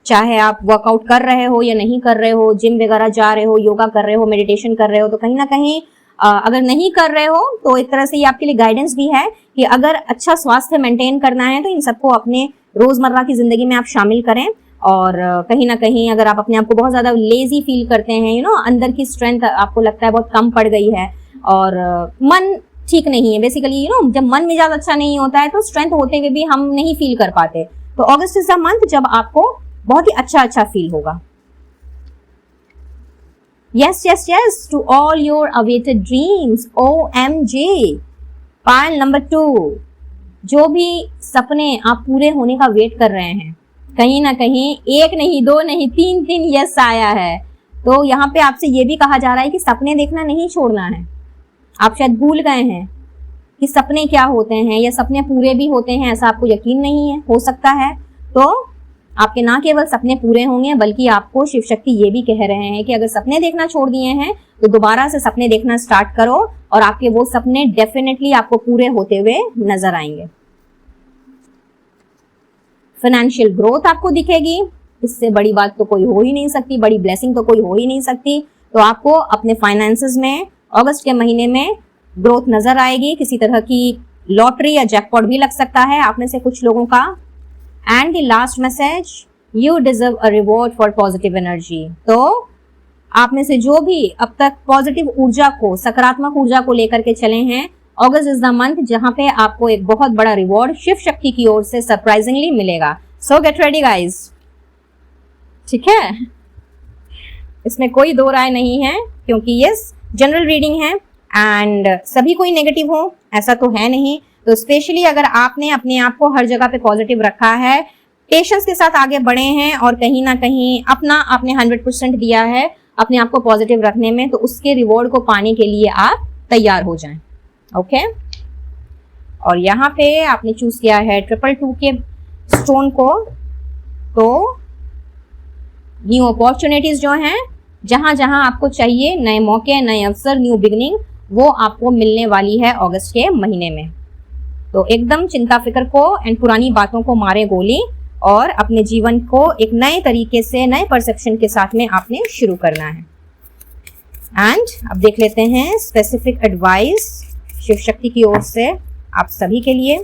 चाहे आप वर्कआउट कर रहे हो या नहीं कर रहे हो, जिम वगैरह जा रहे हो, योगा कर रहे हो, मेडिटेशन कर रहे हो, तो कहीं ना कहीं अगर नहीं कर रहे हो तो एक तरह से ये आपके लिए गाइडेंस भी है कि अगर अच्छा स्वास्थ्य मेंटेन करना है तो इन सबको अपने रोजमर्रा की जिंदगी में आप शामिल करें। और कहीं ना कहीं अगर आप अपने आप को बहुत ज्यादा लेजी फील करते हैं, अंदर की स्ट्रेंथ आपको लगता है बहुत कम पड़ गई है और मन ठीक नहीं है, बेसिकली जब मन मिजाज अच्छा नहीं होता है तो स्ट्रेंथ होते हुए भी हम नहीं फील कर पाते। तो अगस्त इज द मंथ जब आपको बहुत ही अच्छा फील होगा। Yes, yes, yes to all your awaited dreams। OMG। Pile number 2, जो भी सपने आप पूरे होने का वेट कर रहे हैं, कहीं ना कहीं 1 नहीं 2 नहीं 3 यस आया है। तो यहाँ पे आपसे ये भी कहा जा रहा है कि सपने देखना नहीं छोड़ना है। आप शायद भूल गए हैं कि सपने क्या होते हैं या सपने पूरे भी होते हैं, ऐसा आपको यकीन नहीं है, हो सकता है। तो आपके ना केवल सपने पूरे होंगे बल्कि आपको शिव शक्ति ये भी कह रहे हैं कि अगर सपने देखना छोड़ दिए हैं तो दोबारा से सपने देखना स्टार्ट करो और आपके वो सपने डेफिनेटली आपको पूरे होते हुए नजर आएंगे। फाइनेंशियल ग्रोथ आपको दिखेगी, इससे बड़ी बात तो कोई हो ही नहीं सकती, बड़ी ब्लेसिंग तो कोई हो ही नहीं सकती। तो आपको अपने फाइनेंसेस में अगस्त के महीने में ग्रोथ नजर आएगी। किसी तरह की लॉटरी या जैकपॉट भी लग सकता है आप में से कुछ लोगों का। And the last message, you deserve a reward for positive energy. तो आप में से जो भी अब तक पॉजिटिव ऊर्जा को, सकारात्मक ऊर्जा को लेकर के चले हैं, अगस्त इज द मंथ जहां पे आपको एक बहुत बड़ा रिवॉर्ड शिव शक्ति की ओर से सरप्राइजिंगली मिलेगा। सो गेट रेडी गाइज, ठीक है। इसमें कोई दो राय नहीं है क्योंकि ये जनरल रीडिंग है एंड सभी कोई नेगेटिव हो ऐसा तो है नहीं। तो स्पेशली अगर आपने अपने आप को हर जगह पे पॉजिटिव रखा है, पेशेंस के साथ आगे बढ़े हैं और कहीं ना कहीं अपना आपने 100% दिया है अपने आप को पॉजिटिव रखने में, तो उसके रिवॉर्ड को पाने के लिए आप तैयार हो जाएं। ओके। और यहाँ पे आपने चूज किया है 222 के स्टोन को। तो न्यू अपॉर्चुनिटीज जो हैं, जहां जहां आपको चाहिए नए मौके, नए अवसर, न्यू बिगिनिंग, वो आपको मिलने वाली है अगस्त के महीने में। तो एकदम चिंता फिक्र को एंड पुरानी बातों को मारे गोली और अपने जीवन को एक नए तरीके से, नए परसेप्शन के साथ में आपने शुरू करना है। एंड अब देख लेते हैं स्पेसिफिक एडवाइस शिव शक्ति की ओर से आप सभी के लिए।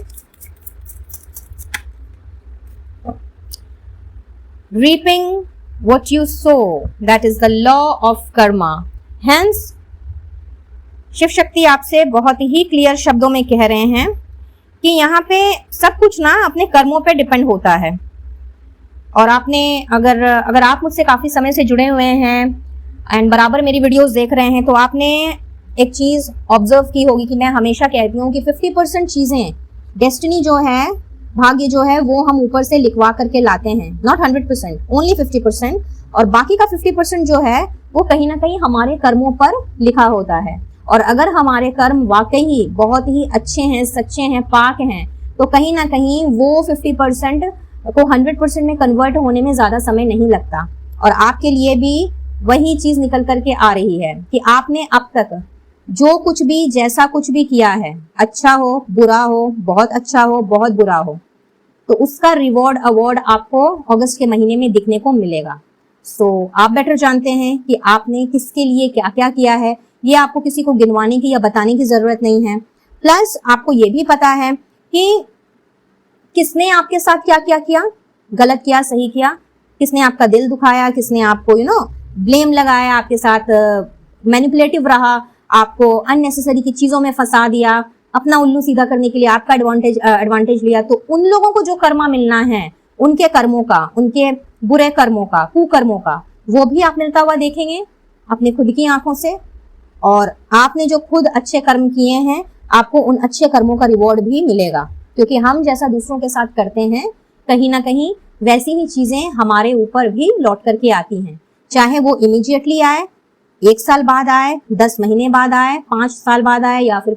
Reaping what you sow, that is the law of karma। Hence, Shiv Shakti आपसे बहुत ही क्लियर शब्दों में कह रहे हैं कि यहाँ पे सब कुछ ना अपने कर्मों पे डिपेंड होता है। और आपने अगर आप मुझसे काफी समय से जुड़े हुए हैं एंड बराबर मेरी वीडियोस देख रहे हैं, तो आपने एक चीज ऑब्जर्व की होगी कि मैं हमेशा कहती हूँ कि 50% चीजें, डेस्टिनी जो है, भाग्य जो है, वो हम ऊपर से लिखवा करके लाते हैं, नॉट 100%, ओनली 50%। और बाकी का 50% जो है वो कहीं ना कहीं हमारे कर्मों पर लिखा होता है। और अगर हमारे कर्म वाकई बहुत ही अच्छे हैं, सच्चे हैं, पाक हैं, तो कहीं ना कहीं वो 50% को 100% में कन्वर्ट होने में ज्यादा समय नहीं लगता। और आपके लिए भी वही चीज निकल करके आ रही है कि आपने अब तक जो कुछ भी, जैसा कुछ भी किया है, अच्छा हो, बुरा हो, बहुत अच्छा हो, बहुत बुरा हो, तो उसका रिवॉर्ड अवार्ड आपको अगस्त के महीने में दिखने को मिलेगा। सो आप बेटर जानते हैं कि आपने किसके लिए क्या क्या किया है, ये आपको किसी को गिनवाने की या बताने की जरूरत नहीं है। प्लस आपको ये भी पता है कि किसने आपके साथ क्या क्या किया, गलत किया, सही किया, किसने आपका दिल दुखाया, किसने आपको ब्लेम लगाया, आपके साथ मैनिपुलेटिव रहा, आपको अननेसेसरी की चीजों में फंसा दिया, अपना उल्लू सीधा करने के लिए आपका एडवांटेज लिया। तो उन लोगों को जो कर्मा मिलना है, उनके कर्मों का, उनके बुरे कर्मों का, कुकर्मों का, वो भी आप मिलता हुआ देखेंगे अपने खुद की आंखों से। और आपने जो खुद अच्छे कर्म किए हैं, आपको उन अच्छे कर्मों का रिवॉर्ड भी मिलेगा, क्योंकि हम जैसा दूसरों के साथ करते हैं, कहीं ना कहीं वैसी ही चीजें हमारे ऊपर भी लौट करके आती हैं। चाहे वो इमीडिएटली आए, 1 साल बाद आए, 10 महीने बाद आए, 5 साल बाद आए, या फिर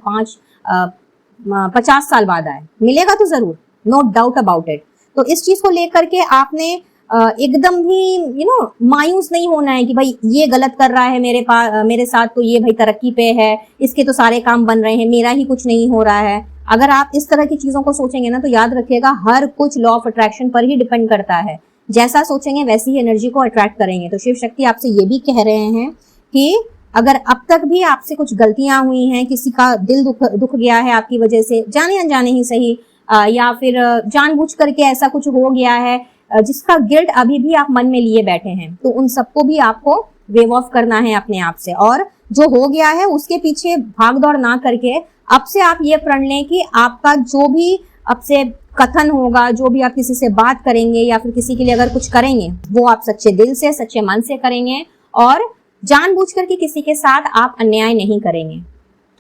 50 साल बाद आए, मिलेगा तो जरूर, नो डाउट अबाउट इट। तो इस चीज को लेकर के आपने एकदम भी मायूस नहीं होना है कि भाई ये गलत कर रहा है मेरे साथ, तो ये भाई तरक्की पे है, इसके तो सारे काम बन रहे हैं, मेरा ही कुछ नहीं हो रहा है। अगर आप इस तरह की चीजों को सोचेंगे ना, तो याद रखिएगा हर कुछ लॉ ऑफ अट्रैक्शन पर ही डिपेंड करता है। जैसा सोचेंगे वैसी ही एनर्जी को अट्रैक्ट करेंगे। तो शिव शक्ति आपसे ये भी कह रहे हैं कि अगर अब तक भी आपसे कुछ गलतियां हुई हैं, किसी का दिल दुख गया है आपकी वजह से, जाने अनजाने ही सही, या फिर जानबूझ करके ऐसा कुछ हो गया है जिसका गिल्ट अभी भी आप मन में लिए बैठे हैं, तो उन सबको भी आपको वेव ऑफ करना है अपने आप से। और जो हो गया है उसके पीछे भाग दौड़ ना करके अब से आप ये प्रण लें कि आपका जो भी अब से कथन होगा, जो भी आप किसी से बात करेंगे या फिर किसी के लिए अगर कुछ करेंगे, वो आप सच्चे दिल से, सच्चे मन से करेंगे और जानबूझ करके किसी के साथ आप अन्याय नहीं करेंगे।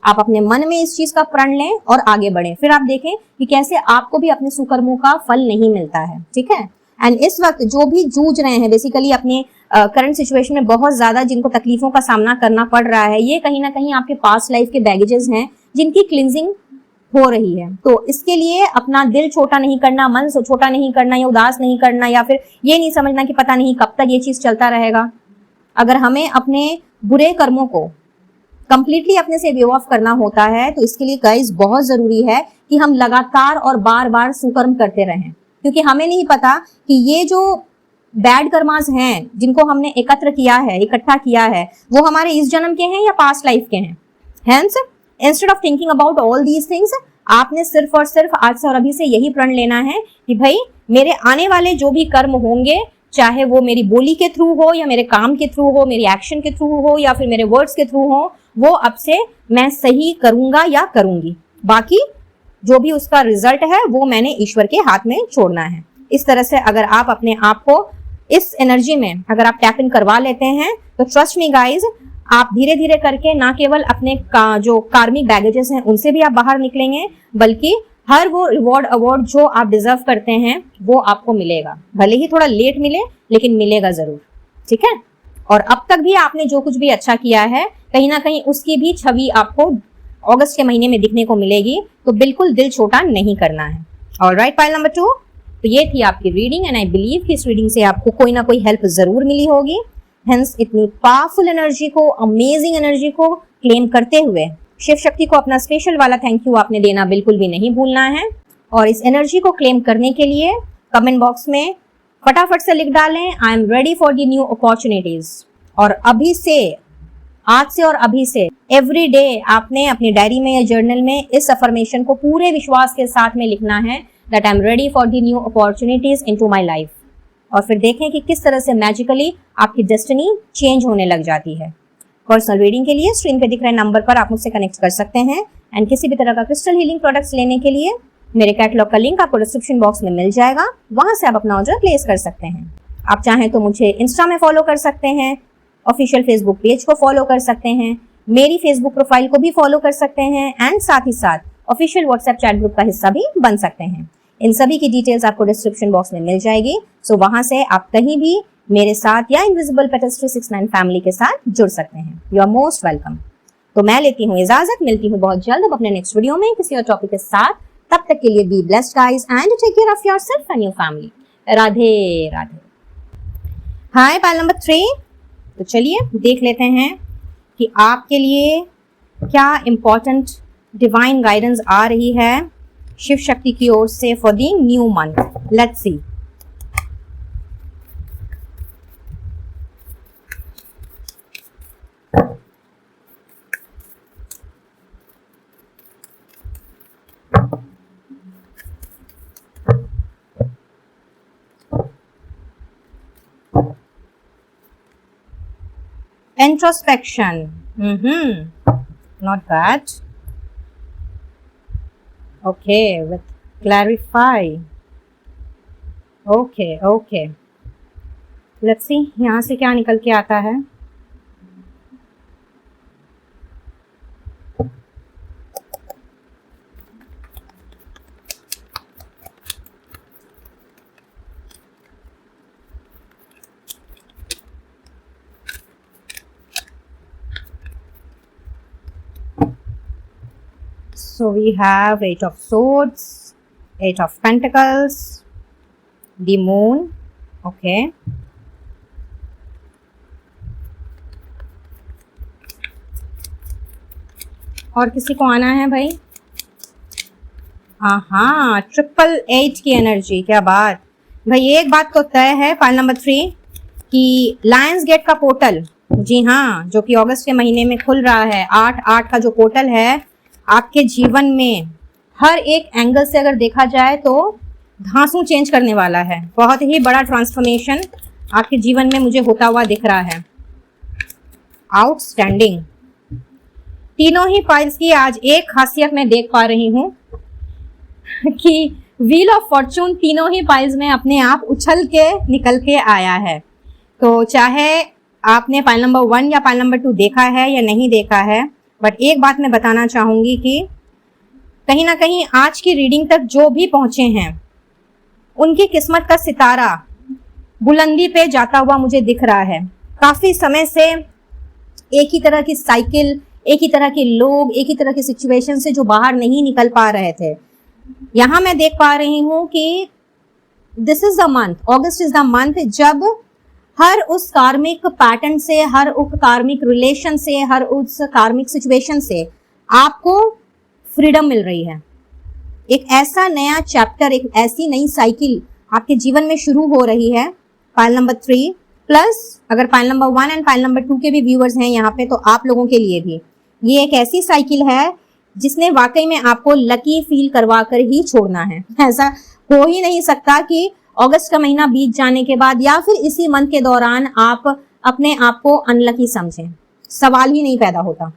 आप अपने मन में इस चीज का प्रण लें और आगे बढ़ें। फिर आप देखें कि कैसे आपको भी अपने सुकर्मों का फल नहीं मिलता है। ठीक है। एंड इस वक्त जो भी जूझ रहे हैं बेसिकली अपने करंट सिचुएशन में, बहुत ज्यादा जिनको तकलीफों का सामना करना पड़ रहा है, ये कहीं ना कहीं आपके पास्ट लाइफ के बैगेजेस हैं जिनकी क्लिंजिंग हो रही है। तो इसके लिए अपना दिल छोटा नहीं करना, मन छोटा नहीं करना, या उदास नहीं करना, या फिर ये नहीं समझना कि पता नहीं कब तक ये चीज चलता रहेगा। अगर हमें अपने बुरे कर्मों को कंप्लीटली अपने से वेव ऑफ करना होता है, तो इसके लिए गाइस बहुत जरूरी है कि हम लगातार और बार बार सुकर्म करते रहें, क्योंकि हमें नहीं पता कि ये जो बैड कर्मास हैं जिनको हमने एकत्र किया है, इकट्ठा किया है, वो हमारे इस जन्म के हैं या पास्ट लाइफ के हैं। Hence instead of thinking about all these things, आपने सिर्फ और सिर्फ आज से और अभी से यही प्रण लेना है कि भाई मेरे आने वाले जो भी कर्म होंगे, चाहे वो मेरी बोली के थ्रू हो या मेरे काम के थ्रू हो, मेरी एक्शन के थ्रू हो या फिर मेरे वर्ड्स के थ्रू हो, वो अब से मैं सही करूंगा या करूंगी। बाकी जो भी उसका रिजल्ट है वो मैंने ईश्वर के हाथ में छोड़ना है। इस तरह से अगर आप अपने आप को इस एनर्जी में अगर आप टैप इन करवा लेते हैं, तो ट्रस्ट मी गाइज, आप धीरे धीरे करके ना केवल अपने जो कार्मिक बैगेजेस हैं उनसे भी आप बाहर निकलेंगे, बल्कि हर वो रिवॉर्ड अवार्ड जो आप डिजर्व करते हैं वो आपको मिलेगा। भले ही थोड़ा लेट मिले, लेकिन मिलेगा जरूर। ठीक है। और अब तक भी आपने जो कुछ भी अच्छा किया है, कहीं ना कहीं उसकी भी छवि आपको अगस्त के महीने में दिखने को मिलेगी। तो बिल्कुल दिल छोटा नहीं करना है। Alright, pile number 2। तो ये थी आपकी रीडिंग एंड आई बिलीव कि इस रीडिंग से आपको कोई ना कोई हेल्प जरूर मिली होगी। हेंस इतनी पावरफुल एनर्जी को, अमेजिंग एनर्जी को क्लेम करते हुए शिव शक्ति को अपना स्पेशल वाला थैंक यू आपने देना बिल्कुल भी नहीं भूलना है। और इस एनर्जी को क्लेम करने के लिए कमेंट बॉक्स में फटाफट से लिख डालें, I am ready for the new opportunities. और अभी से, आज से और अभी से एवरी डे आपने अपनी डायरी में या जर्नल में इस अफर्मेशन को पूरे विश्वास के साथ में लिखना है, that I am ready for the new opportunities into my life. और फिर देखें कि किस तरह से मैजिकली आपकी डेस्टिनी चेंज होने लग जाती है। पर्सनल रीडिंग के लिए स्क्रीन पे दिख रहे नंबर पर आप मुझसे कनेक्ट कर सकते हैं। एंड किसी भी तरह का क्रिस्टल हीलिंग प्रोडक्ट्स लेने के लिए मेरे कैटलॉग का लिंक आपको डिस्क्रिप्शन बॉक्स में मिल जाएगा, वहां से आप अपना ऑर्डर प्लेस कर सकते हैं। आप चाहें तो मुझे इंस्टा में फॉलो कर सकते हैं, ऑफिशियल फेसबुक पेज को फॉलो कर सकते हैं, मेरी फेसबुक प्रोफाइल को भी फॉलो कर सकते हैं, एंड साथ ही साथ ऑफिशियल व्हाट्सएप चैट ग्रुप का हिस्सा भी बन सकते हैं। इन सभी की डिटेल्स आपको डिस्क्रिप्शन बॉक्स में मिल जाएगी। सो वहां से आप कहीं भी मेरे साथ या इनविजिबल पेटल्स 369 फैमिली के साथ जुड़ सकते हैं। You are most welcome. तो मैं लेती हूँ इजाजत, मिलती हूँ बहुत जल्द अब अपने नेक्स्ट वीडियो में किसी और टॉपिक के साथ। तब तक के लिए be blessed guys and take care of yourself and your family. Radhe Radhe. Hi, pile number 3। तो चलिए देख लेते हैं कि आपके लिए क्या इंपॉर्टेंट डिवाइन गाइडेंस आ रही है शिव शक्ति की ओर से for the new month. Let's see. Introspection. Not bad. Okay, with clarify. Okay. Let's see यहाँ से क्या निकल के आता है। So we have 8 of Swords, 8 of Pentacles, the Moon. Okay. और किसी को आना है भाई? हाँ, 888 की एनर्जी, क्या बात भाई। एक बात तो तय है पाइल नंबर 3 कि लायंस गेट का पोर्टल, जी हाँ, जो कि अगस्त के महीने में खुल रहा है, 8/8 का जो पोर्टल है आपके जीवन में हर एक एंगल से अगर देखा जाए तो धांसू चेंज करने वाला है। बहुत ही बड़ा ट्रांसफॉर्मेशन आपके जीवन में मुझे होता हुआ दिख रहा है। आउटस्टैंडिंग। तीनों ही पाइल्स की आज एक खासियत मैं देख पा रही हूं कि व्हील ऑफ फॉर्चून तीनों ही पाइल्स में अपने आप उछल के निकल के आया है। तो चाहे आपने पाइल नंबर 1 या पाइल नंबर 2 देखा है या नहीं देखा है, बट एक बात मैं बताना चाहूंगी कि कहीं ना कहीं आज की रीडिंग तक जो भी पहुंचे हैं उनकी किस्मत का सितारा बुलंदी पे जाता हुआ मुझे दिख रहा है। काफी समय से एक ही तरह की साइकिल, एक ही तरह के लोग, एक ही तरह की सिचुएशन से जो बाहर नहीं निकल पा रहे थे, यहां मैं देख पा रही हूं कि this is the month, August is the month जब हर उस कार्मिक पैटर्न से, हर उस कार्मिक रिलेशन से, हर उस कार्मिक सिचुएशन से आपको फ्रीडम मिल रही है। एक ऐसा नया चैप्टर, एक ऐसी नई साइकिल आपके जीवन में शुरू हो रही है। पाइल नंबर 3 प्लस अगर pile number 1 and pile number 2 के भी व्यूअर्स हैं यहाँ पे, तो आप लोगों के लिए भी ये एक ऐसी साइकिल है जिसने वाकई में आपको लकी फील करवा कर ही छोड़ना है। ऐसा हो ही नहीं सकता कि अगस्त का महीना बीत जाने के बाद या फिर इसी मंथ के दौरान आप अपने आप को अनलकी समझें। सवाल ही नहीं पैदा होता,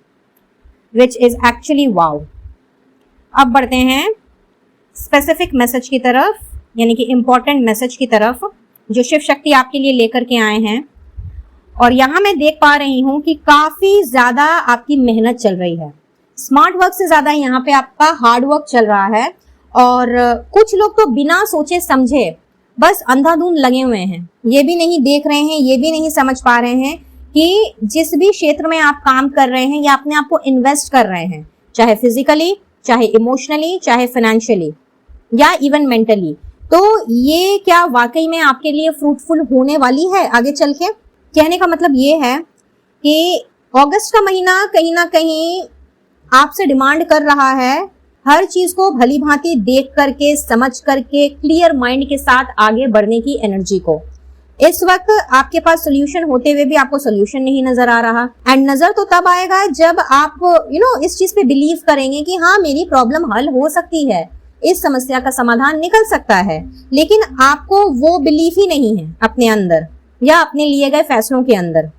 विच इज एक्चुअली वाओ। अब बढ़ते हैं स्पेसिफिक मैसेज की तरफ, यानी कि इंपॉर्टेंट मैसेज की तरफ जो शिव शक्ति आपके लिए लेकर के आए हैं। और यहां मैं देख पा रही हूं कि काफी ज्यादा आपकी मेहनत चल रही है। स्मार्ट वर्क से ज्यादा यहाँ पे आपका हार्ड वर्क चल रहा है। और कुछ लोग तो बिना सोचे समझे बस अंधाधुंध लगे हुए हैं, ये भी नहीं देख रहे हैं, ये भी नहीं समझ पा रहे हैं कि जिस भी क्षेत्र में आप काम कर रहे हैं या अपने आप को इन्वेस्ट कर रहे हैं, चाहे फिजिकली, चाहे इमोशनली, चाहे फाइनेंशियली या इवन मेंटली, तो ये क्या वाकई में आपके लिए फ्रूटफुल होने वाली है आगे चल के। कहने का मतलब ये है कि अगस्त का महीना कहीं ना कहीं आपसे डिमांड कर रहा है हर चीज को भली भांति देख करके, समझ करके, क्लियर माइंड के साथ आगे बढ़ने की एनर्जी को। इस वक्त आपके पास सोल्यूशन होते हुए भी आपको सोल्यूशन नहीं नजर आ रहा। एंड नजर तो तब आएगा जब आप इस चीज पे बिलीव करेंगे कि हाँ, मेरी प्रॉब्लम हल हो सकती है, इस समस्या का समाधान निकल सकता है। लेकिन आपको वो बिलीफ ही नहीं है अपने अंदर या अपने लिए गए फैसलों के अंदर।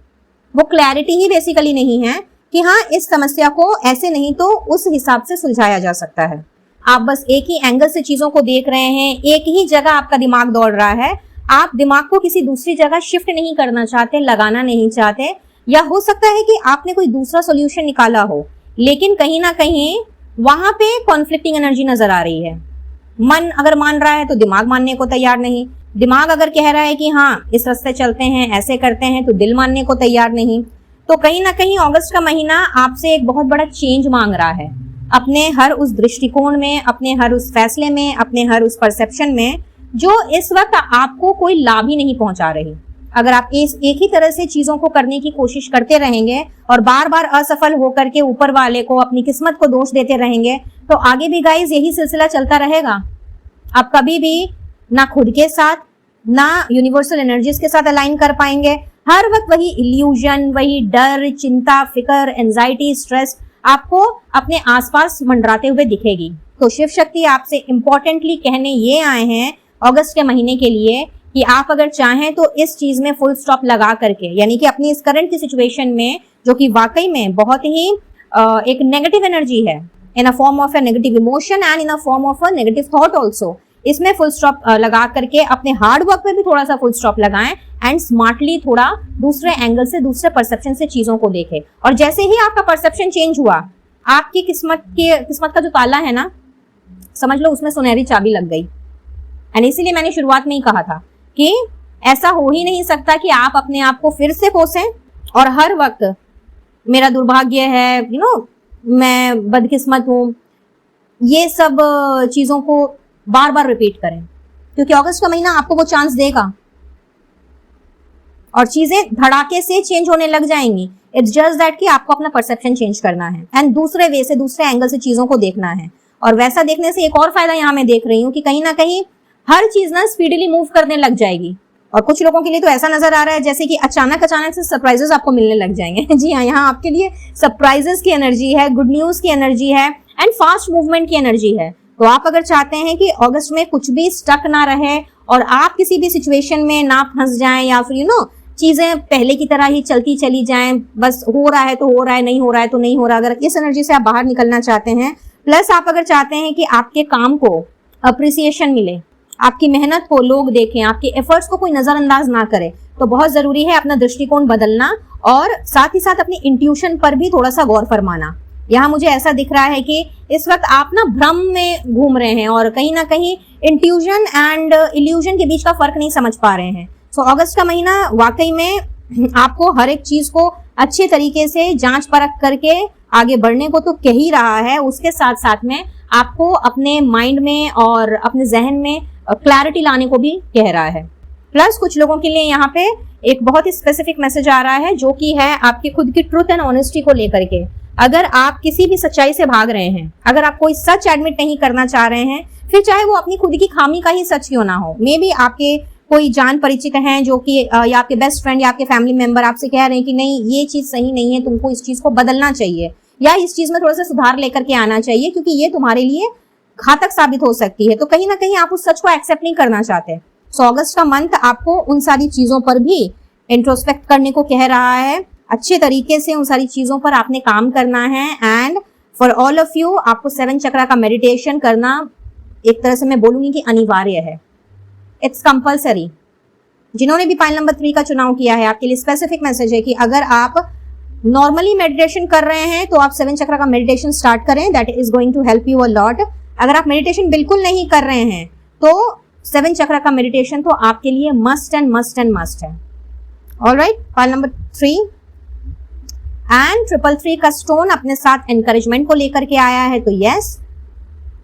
वो क्लैरिटी ही बेसिकली नहीं है कि हाँ, इस समस्या को ऐसे नहीं तो उस हिसाब से सुलझाया जा सकता है। आप बस एक ही एंगल से चीजों को देख रहे हैं, एक ही जगह आपका दिमाग दौड़ रहा है। आप दिमाग को किसी दूसरी जगह शिफ्ट नहीं करना चाहते, लगाना नहीं चाहते, या हो सकता है कि आपने कोई दूसरा सोल्यूशन निकाला हो, लेकिन कहीं ना कहीं वहां पे कॉन्फ्लिक्टिंग एनर्जी नजर आ रही है। मन अगर मान रहा है तो दिमाग मानने को तैयार नहीं, दिमाग अगर कह रहा है कि हाँ, इस रास्ते चलते हैं, ऐसे करते हैं, तो दिल मानने को तैयार नहीं। तो कहीं ना कहीं अगस्त का महीना आपसे एक बहुत बड़ा चेंज मांग रहा है, अपने हर उस दृष्टिकोण में, अपने हर उस फैसले में, अपने हर उस परसेप्शन में, जो इस वक्त आपको कोई लाभ ही नहीं पहुंचा रही। अगर आप एक ही तरह से चीजों को करने की कोशिश करते रहेंगे और बार बार असफल होकर के ऊपर वाले को, अपनी किस्मत को दोष देते रहेंगे, तो आगे भी गाइज यही सिलसिला चलता रहेगा। आप कभी भी ना खुद के साथ ना यूनिवर्सल एनर्जीज के साथ अलाइन कर पाएंगे। हर वक्त वही इल्यूजन, वही डर, चिंता, फिक्र, एंजाइटी, स्ट्रेस आपको अपने आसपास मंडराते हुए दिखेगी। तो शिव शक्ति आपसे इंपॉर्टेंटली कहने ये आए हैं अगस्त के महीने के लिए कि आप अगर चाहें तो इस चीज में फुल स्टॉप लगा करके, यानी कि अपनी इस करंट की सिचुएशन में जो कि वाकई में बहुत ही एक नेगेटिव एनर्जी है, in a form of a negative emotion and in a form of a negative thought also, इसमें फुल स्टॉप लगा करके अपने हार्ड वर्क पे भी थोड़ा सा फुल स्टॉप लगाएं एंड स्मार्टली थोड़ा दूसरे एंगल से, दूसरे परसेप्शन से चीजों को देखें। और जैसे ही आपका परसेप्शन चेंज हुआ, आपकी किस्मत का जो ताला है ना, समझ लो उसमें सुनहरी चाबी लग गई। एंड इसीलिए मैंने शुरुआत में ही कहा था कि ऐसा हो ही नहीं सकता कि आप अपने आप को फिर से कोसें और हर वक्त मेरा दुर्भाग्य है, मैं बदकिस्मत हूं, ये सब चीजों को बार बार रिपीट करें, क्योंकि अगस्त का महीना आपको वो चांस देगा और चीजें धड़ाके से चेंज होने लग जाएंगी। इट्स जस्ट दैट कि आपको अपना परसेप्शन चेंज करना है एंड दूसरे वे से, दूसरे एंगल से चीजों को देखना है। और वैसा देखने से एक और फायदा यहाँ मैं देख रही हूँ कि कहीं ना कहीं हर चीज ना स्पीडीली मूव करने लग जाएगी। और कुछ लोगों के लिए तो ऐसा नजर आ रहा है जैसे कि अचानक से सरप्राइजेस आपको मिलने लग जाएंगे। जी हाँ, यहाँ आपके लिए सरप्राइजेस की एनर्जी है, गुड न्यूज की एनर्जी है एंड फास्ट मूवमेंट की एनर्जी है। तो आप अगर चाहते हैं कि अगस्त में कुछ भी स्टक ना रहे और आप किसी भी सिचुएशन में ना फंस जाएं या फिर चीजें पहले की तरह ही चलती चली जाएं, बस हो रहा है तो हो रहा है, नहीं हो रहा है तो नहीं हो रहा, अगर इस एनर्जी से आप बाहर निकलना चाहते हैं, प्लस आप अगर चाहते हैं कि आपके काम को अप्रिसिएशन मिले, आपकी मेहनत को लोग देखें, आपके एफर्ट्स को कोई नजरअंदाज ना करे, तो बहुत जरूरी है अपना दृष्टिकोण बदलना और साथ ही साथ अपनी इंट्यूशन पर भी थोड़ा सा गौर फरमाना। यहाँ मुझे ऐसा दिख रहा है कि इस वक्त आप ना भ्रम में घूम रहे हैं और कहीं ना कहीं इंट्यूशन एंड इल्यूजन के बीच का फर्क नहीं समझ पा रहे हैं। सो अगस्त का महीना वाकई में आपको हर एक चीज को अच्छे तरीके से जांच परख करके आगे बढ़ने को तो कह ही रहा है, उसके साथ साथ में आपको अपने माइंड में और अपने जहन में क्लैरिटी लाने को भी कह रहा है। प्लस कुछ लोगों के लिए यहाँ पे एक बहुत ही स्पेसिफिक मैसेज आ रहा है जो कि है आपकी खुद की ट्रूथ एंड ऑनेस्टी को लेकर के। अगर आप किसी भी सच्चाई से भाग रहे हैं, अगर आप कोई सच एडमिट नहीं करना चाह रहे हैं, फिर चाहे वो अपनी खुद की खामी का ही सच क्यों ना हो, मे बी आपके कोई जान परिचित हैं जो कि या आपके बेस्ट फ्रेंड या आपके फैमिली मेंबर आपसे कह रहे हैं कि नहीं ये चीज सही नहीं है, तुमको इस चीज को बदलना चाहिए या इस चीज में थोड़ा सा सुधार लेकर के आना चाहिए क्योंकि ये तुम्हारे लिए घातक साबित हो सकती है, तो कहीं ना कहीं आप उस सच को एक्सेप्ट नहीं करना चाहते। सो अगस्त का मंथ आपको उन सारी चीजों पर भी इंट्रोस्पेक्ट करने को कह रहा है, अच्छे तरीके से उन सारी चीजों पर आपने काम करना है। And for all of you, आपको 7 चक्रा का मेडिटेशन करना एक तरह से मैं बोलूंगी कि अनिवार्य है, इट्स कंपल्सरी। जिन्होंने भी पाइल नंबर 3 का चुनाव किया है, आपके लिए स्पेसिफिक मैसेज है कि अगर आप नॉर्मली मेडिटेशन कर रहे हैं तो आप 7 चक्रा का मेडिटेशन स्टार्ट करें, that is going to help you a lot. अगर आप मेडिटेशन बिल्कुल नहीं कर रहे हैं तो 7 चक्रा का मेडिटेशन तो आपके लिए must and must and must है। ऑलराइट, पाइल नंबर 3 एंड 333 का स्टोन अपने साथ एनकरेजमेंट को लेकर के आया है। तो यस,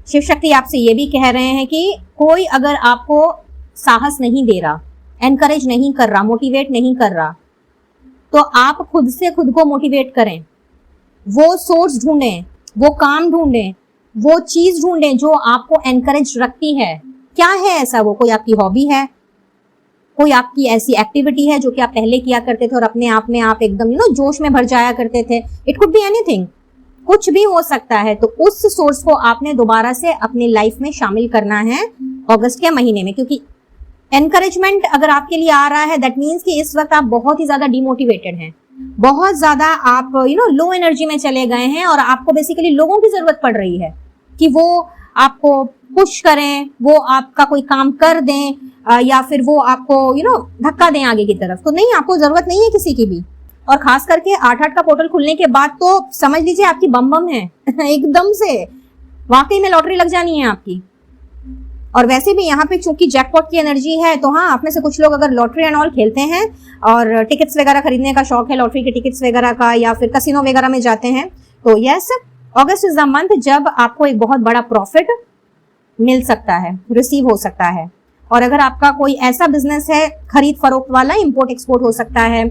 शिव शक्ति आपसे ये भी कह रहे हैं कि कोई अगर आपको साहस नहीं दे रहा, एनकरेज नहीं कर रहा, मोटिवेट नहीं कर रहा, तो आप खुद से खुद को मोटिवेट करें, वो सोर्स ढूंढें, वो काम ढूंढें, वो चीज ढूंढें जो आपको एनकरेज रखती है। क्या है ऐसा? वो कोई आपकी हॉबी है, कोई आपकी ऐसी एक्टिविटी है जो कि आप पहले किया करते थे और अपने आप में आप एकदम जोश में भर जाया करते थे। इट कुड बी एनीथिंग, कुछ भी हो सकता है। तो उस सोर्स को आपने दोबारा से अपनी लाइफ में शामिल करना है अगस्त के महीने में, क्योंकि एनकरेजमेंट अगर आपके लिए आ रहा है दैट मीन्स कि इस वक्त आप बहुत ही ज्यादा डिमोटिवेटेड हैं, बहुत ज्यादा आप लो एनर्जी में चले गए हैं और आपको बेसिकली लोगों की जरूरत पड़ रही है कि वो आपको पुश करें, वो आपका कोई काम कर दें या फिर वो आपको धक्का दें आगे की तरफ। तो नहीं, आपको जरूरत नहीं है किसी की भी। और खास करके 8-8 का पोर्टल खुलने के बाद तो समझ लीजिए आपकी बम बम है एकदम से, वाकई में लॉटरी लग जानी है आपकी। और वैसे भी यहाँ पे चूंकि जैकपॉट की एनर्जी है, तो हाँ, आप में से कुछ लोग अगर लॉटरी एंड ऑल खेलते हैं और टिकट्स वगैरह खरीदने का शौक है, लॉटरी के टिकट्स वगैरह का, या फिर कसिनो वगैरह में जाते हैं, तो yes, August is the month जब आपको एक बहुत बड़ा प्रॉफिट मिल सकता है, रिसीव हो सकता है। और अगर आपका कोई ऐसा बिजनेस है खरीद फरोख्त वाला, इंपोर्ट एक्सपोर्ट हो सकता है,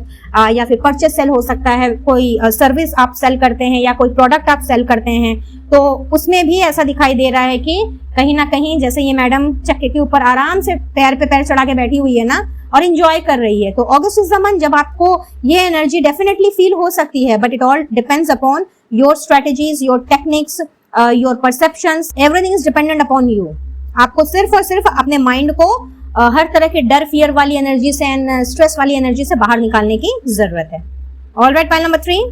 या फिर परचेज सेल हो सकता है, कोई सर्विस आप सेल करते हैं या कोई प्रोडक्ट आप सेल करते हैं, तो उसमें भी ऐसा दिखाई दे रहा है कि कहीं ना कहीं जैसे ये मैडम चक्के के ऊपर आराम से पैर पे पैर चढ़ा के बैठी हुई है ना और इंजॉय कर रही है। तो अगस्त इज द मंथ जब आपको ये एनर्जी डेफिनेटली फील हो सकती है, but it all depends upon your strategies, your techniques, your perceptions, everything is dependent upon you. आपको सिर्फ और सिर्फ अपने माइंड को हर तरह के डर, फियर वाली एनर्जी से एंड स्ट्रेस वाली एनर्जी से बाहर निकालने की जरूरत है। ऑलराइट, पाइल नंबर 3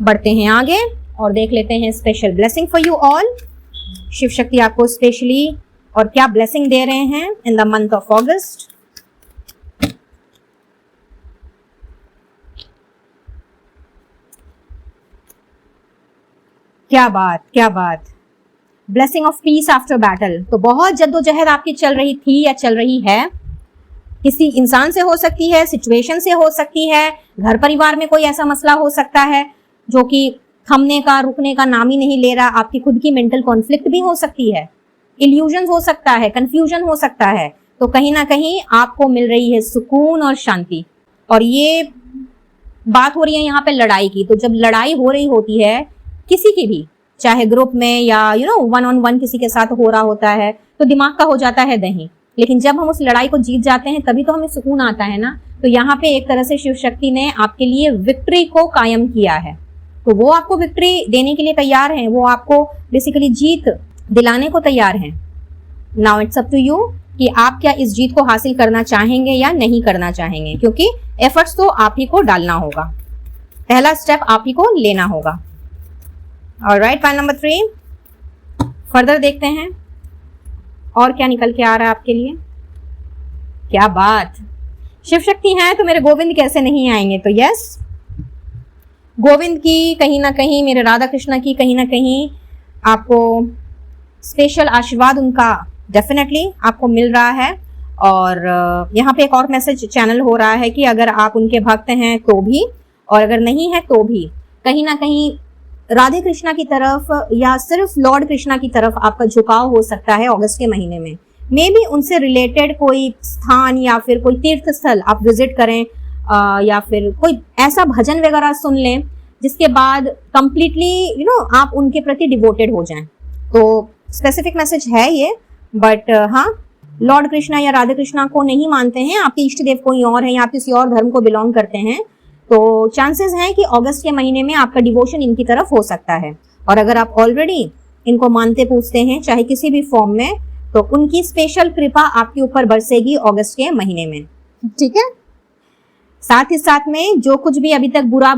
बढ़ते हैं आगे और देख लेते हैं special blessing for you all. Shiv Shakti आपको स्पेशली और क्या ब्लेसिंग दे रहे हैं in the month of August. क्या बात, क्या बात। Blessing of peace after battle. तो बहुत जद्दोजहद आपकी चल रही थी या चल रही है, किसी इंसान से हो सकती है, सिचुएशन से हो सकती है, घर परिवार में कोई ऐसा मसला हो सकता है जो कि थमने का, रुकने का नाम ही नहीं ले रहा। आपकी खुद की मेंटल कॉन्फ्लिक्ट भी हो सकती है, इल्यूजन हो सकता है, कंफ्यूजन हो सकता है। तो कहीं ना कहीं आपको मिल रही है सुकून और शांति। और ये बात हो रही है यहाँ पे लड़ाई की। तो जब लड़ाई हो रही होती है किसी की भी, चाहे ग्रुप में या वन ऑन वन किसी के साथ हो रहा होता है, तो दिमाग का हो जाता है दही। लेकिन जब हम उस लड़ाई को जीत जाते हैं तभी तो हमें सुकून आता है ना। तो यहाँ पे एक तरह से शिव शक्ति ने आपके लिए विक्ट्री को कायम किया है। तो वो आपको विक्ट्री देने के लिए तैयार हैं, वो आपको बेसिकली जीत दिलाने को तैयार हैं। Now it's up to you कि आप क्या इस जीत को हासिल करना चाहेंगे या नहीं करना चाहेंगे, क्योंकि एफर्ट्स तो आप ही को डालना होगा, पहला स्टेप आप ही को लेना होगा। ऑलराइट, पॉइंट नंबर 3 फर्दर देखते हैं और क्या निकल के आ रहा है आपके लिए। क्या बात, शिव शक्ति है तो मेरे गोविंद कैसे नहीं आएंगे। तो यस, गोविंद की कहीं ना कहीं, मेरे राधा कृष्णा की कहीं ना कहीं आपको स्पेशल आशीर्वाद उनका डेफिनेटली आपको मिल रहा है। और यहाँ पे एक और मैसेज चैनल हो रहा है कि अगर आप उनके भक्त हैं तो भी, और अगर नहीं है तो भी, कहीं ना कहीं राधे कृष्णा की तरफ या सिर्फ लॉर्ड कृष्णा की तरफ आपका झुकाव हो सकता है अगस्त के महीने में। मे बी उनसे रिलेटेड कोई स्थान या फिर कोई तीर्थ स्थल आप विजिट करें, या फिर कोई ऐसा भजन वगैरह सुन लें जिसके बाद कंप्लीटली आप उनके प्रति डिवोटेड हो जाएं। तो स्पेसिफिक मैसेज है ये, बट हाँ, लॉर्ड कृष्णा या राधे कृष्णा को नहीं मानते हैं, आपके इष्ट देव कोई और है या आप किसी और धर्म को बिलोंग करते हैं, तो चांसेस हैं कि अगस्त के महीने में आपका डिवोशन इनकी तरफ हो सकता है। और अगर आप ऑलरेडी इनको मानते पूछते हैं चाहे किसी भी फॉर्म में, तो उनकी स्पेशल कृपा आपके ऊपर बरसेगी अगस्त के महीने में। ठीक है, साथ ही साथ में जो कुछ भी अभी तक बुरा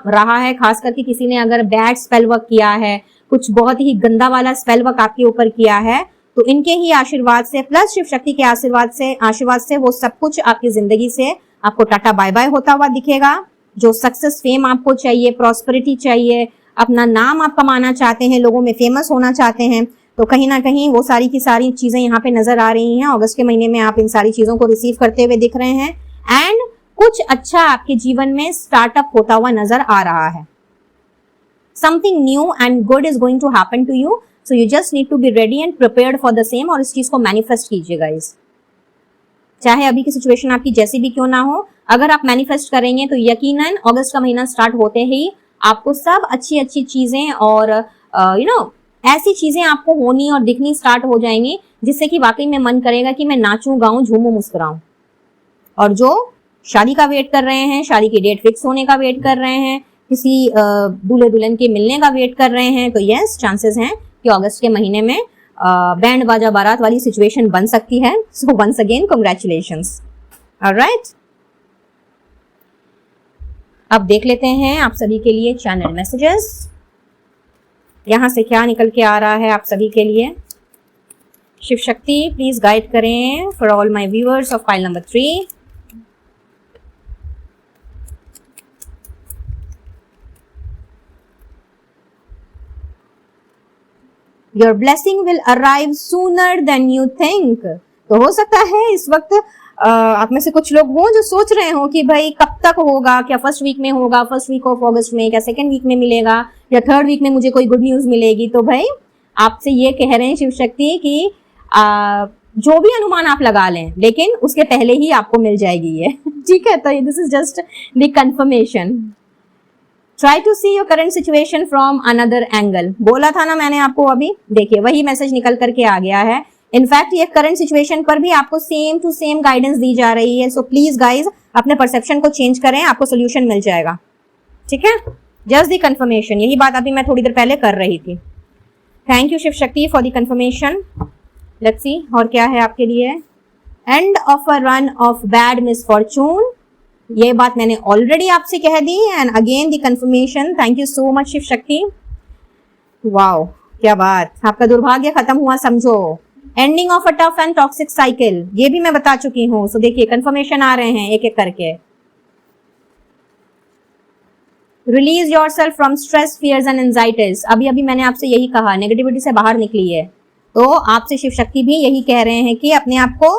रहा है, खास करके किसी ने अगर बैड स्पेल वर्क किया है, कुछ बहुत ही गंदा वाला स्पेल वर्क आपके ऊपर किया है, तो इनके ही आशीर्वाद से प्लस शिव शक्ति के आशीर्वाद से वो सब कुछ आपकी जिंदगी से आपको टाटा बाय बाय होता हुआ दिखेगा। जो सक्सेस, फेम आपको चाहिए, प्रॉस्पेरिटी चाहिए, अपना नाम आप कमाना चाहते हैं, लोगों में फेमस होना चाहते हैं, तो कहीं ना कहीं वो सारी की सारी चीजें यहाँ पे नजर आ रही हैं। अगस्त के महीने में आप इन सारी चीजों को रिसीव करते हुए दिख रहे हैं एंड कुछ अच्छा आपके जीवन में स्टार्टअप होता हुआ नजर आ रहा है। Something new and good is going to happen to you, so you just need to be ready and prepared for the same. और इस चीज को मैनिफेस्ट कीजिएगा, इस चाहे अभी की सिचुएशन आपकी जैसी भी क्यों ना हो, अगर आप मैनिफेस्ट करेंगे तो यकीनन अगस्त का महीना स्टार्ट होते ही आपको सब अच्छी अच्छी चीजें और ऐसी चीजें आपको होनी और दिखनी स्टार्ट हो जाएंगी जिससे कि वाकई में मन करेगा कि मैं नाचूं, गाऊं, झूमूं, मुस्कुराऊं। और जो शादी का वेट कर रहे हैं, शादी की डेट फिक्स होने का वेट कर रहे हैं, किसी दूल्हे दुल्हन के मिलने का वेट कर रहे हैं, तो यस, चांसेस हैं कि अगस्त के महीने में बैंड बाजा बारात वाली सिचुएशन बन सकती है। So once again congratulations. Alright, अब देख लेते हैं आप सभी के लिए चैनल मैसेजेस, यहां से क्या निकल के आ रहा है आप सभी के लिए। शिव शक्ति प्लीज गाइड करें for all my viewers of file number 3। Your blessing will arrive sooner than you think। तो हो सकता है इस वक्त आप में से कुछ लोग हों जो सोच रहे हो कि भाई कब तक होगा, क्या फर्स्ट वीक में होगा, फर्स्ट वीक ऑफ अगस्त में, क्या सेकेंड वीक में मिलेगा, या थर्ड वीक में मुझे कोई गुड न्यूज मिलेगी। तो भाई आपसे ये कह रहे हैं शिव शक्ति कि जो भी अनुमान आप लगा लें, लेकिन उसके पहले ही आपको मिल जाएगी ये। ठीक है, तो this is just the confirmation. Try to see your current situation from another angle, बोला था ना मैंने आपको, अभी देखिए वही मैसेज निकल करके आ गया है। इनफैक्ट ये करंट सिचुएशन पर भी आपको सेम टू सेम गाइडेंस दी जा रही है। सो प्लीज गाइज अपने परसेप्शन को चेंज करें, आपको सोल्यूशन मिल जाएगा। ठीक है, जस्ट द कंफर्मेशन, यही बात अभी मैं थोड़ी देर पहले कर रही थी। Thank you Shiv Shakti for the confirmation. Let's see और क्या है आपके लिए। End of a run of bad misfortune, ये बात मैंने ऑलरेडी आपसे कह दी। And again the confirmation, thank you so much Shiv Shakti. Wow क्या बात, आपका दुर्भाग्य खत्म हुआ समझो। Ending of a tough and toxic cycle, ये भी मैं बता चुकी हूं। सो देखिए कंफर्मेशन आ रहे हैं एक एक करके। Release yourself from stress, fears and anxieties, अभी अभी मैंने आपसे यही कहा, नेगेटिविटी से बाहर निकली है। तो आपसे शिव शक्ति भी यही कह रहे हैं कि अपने आप को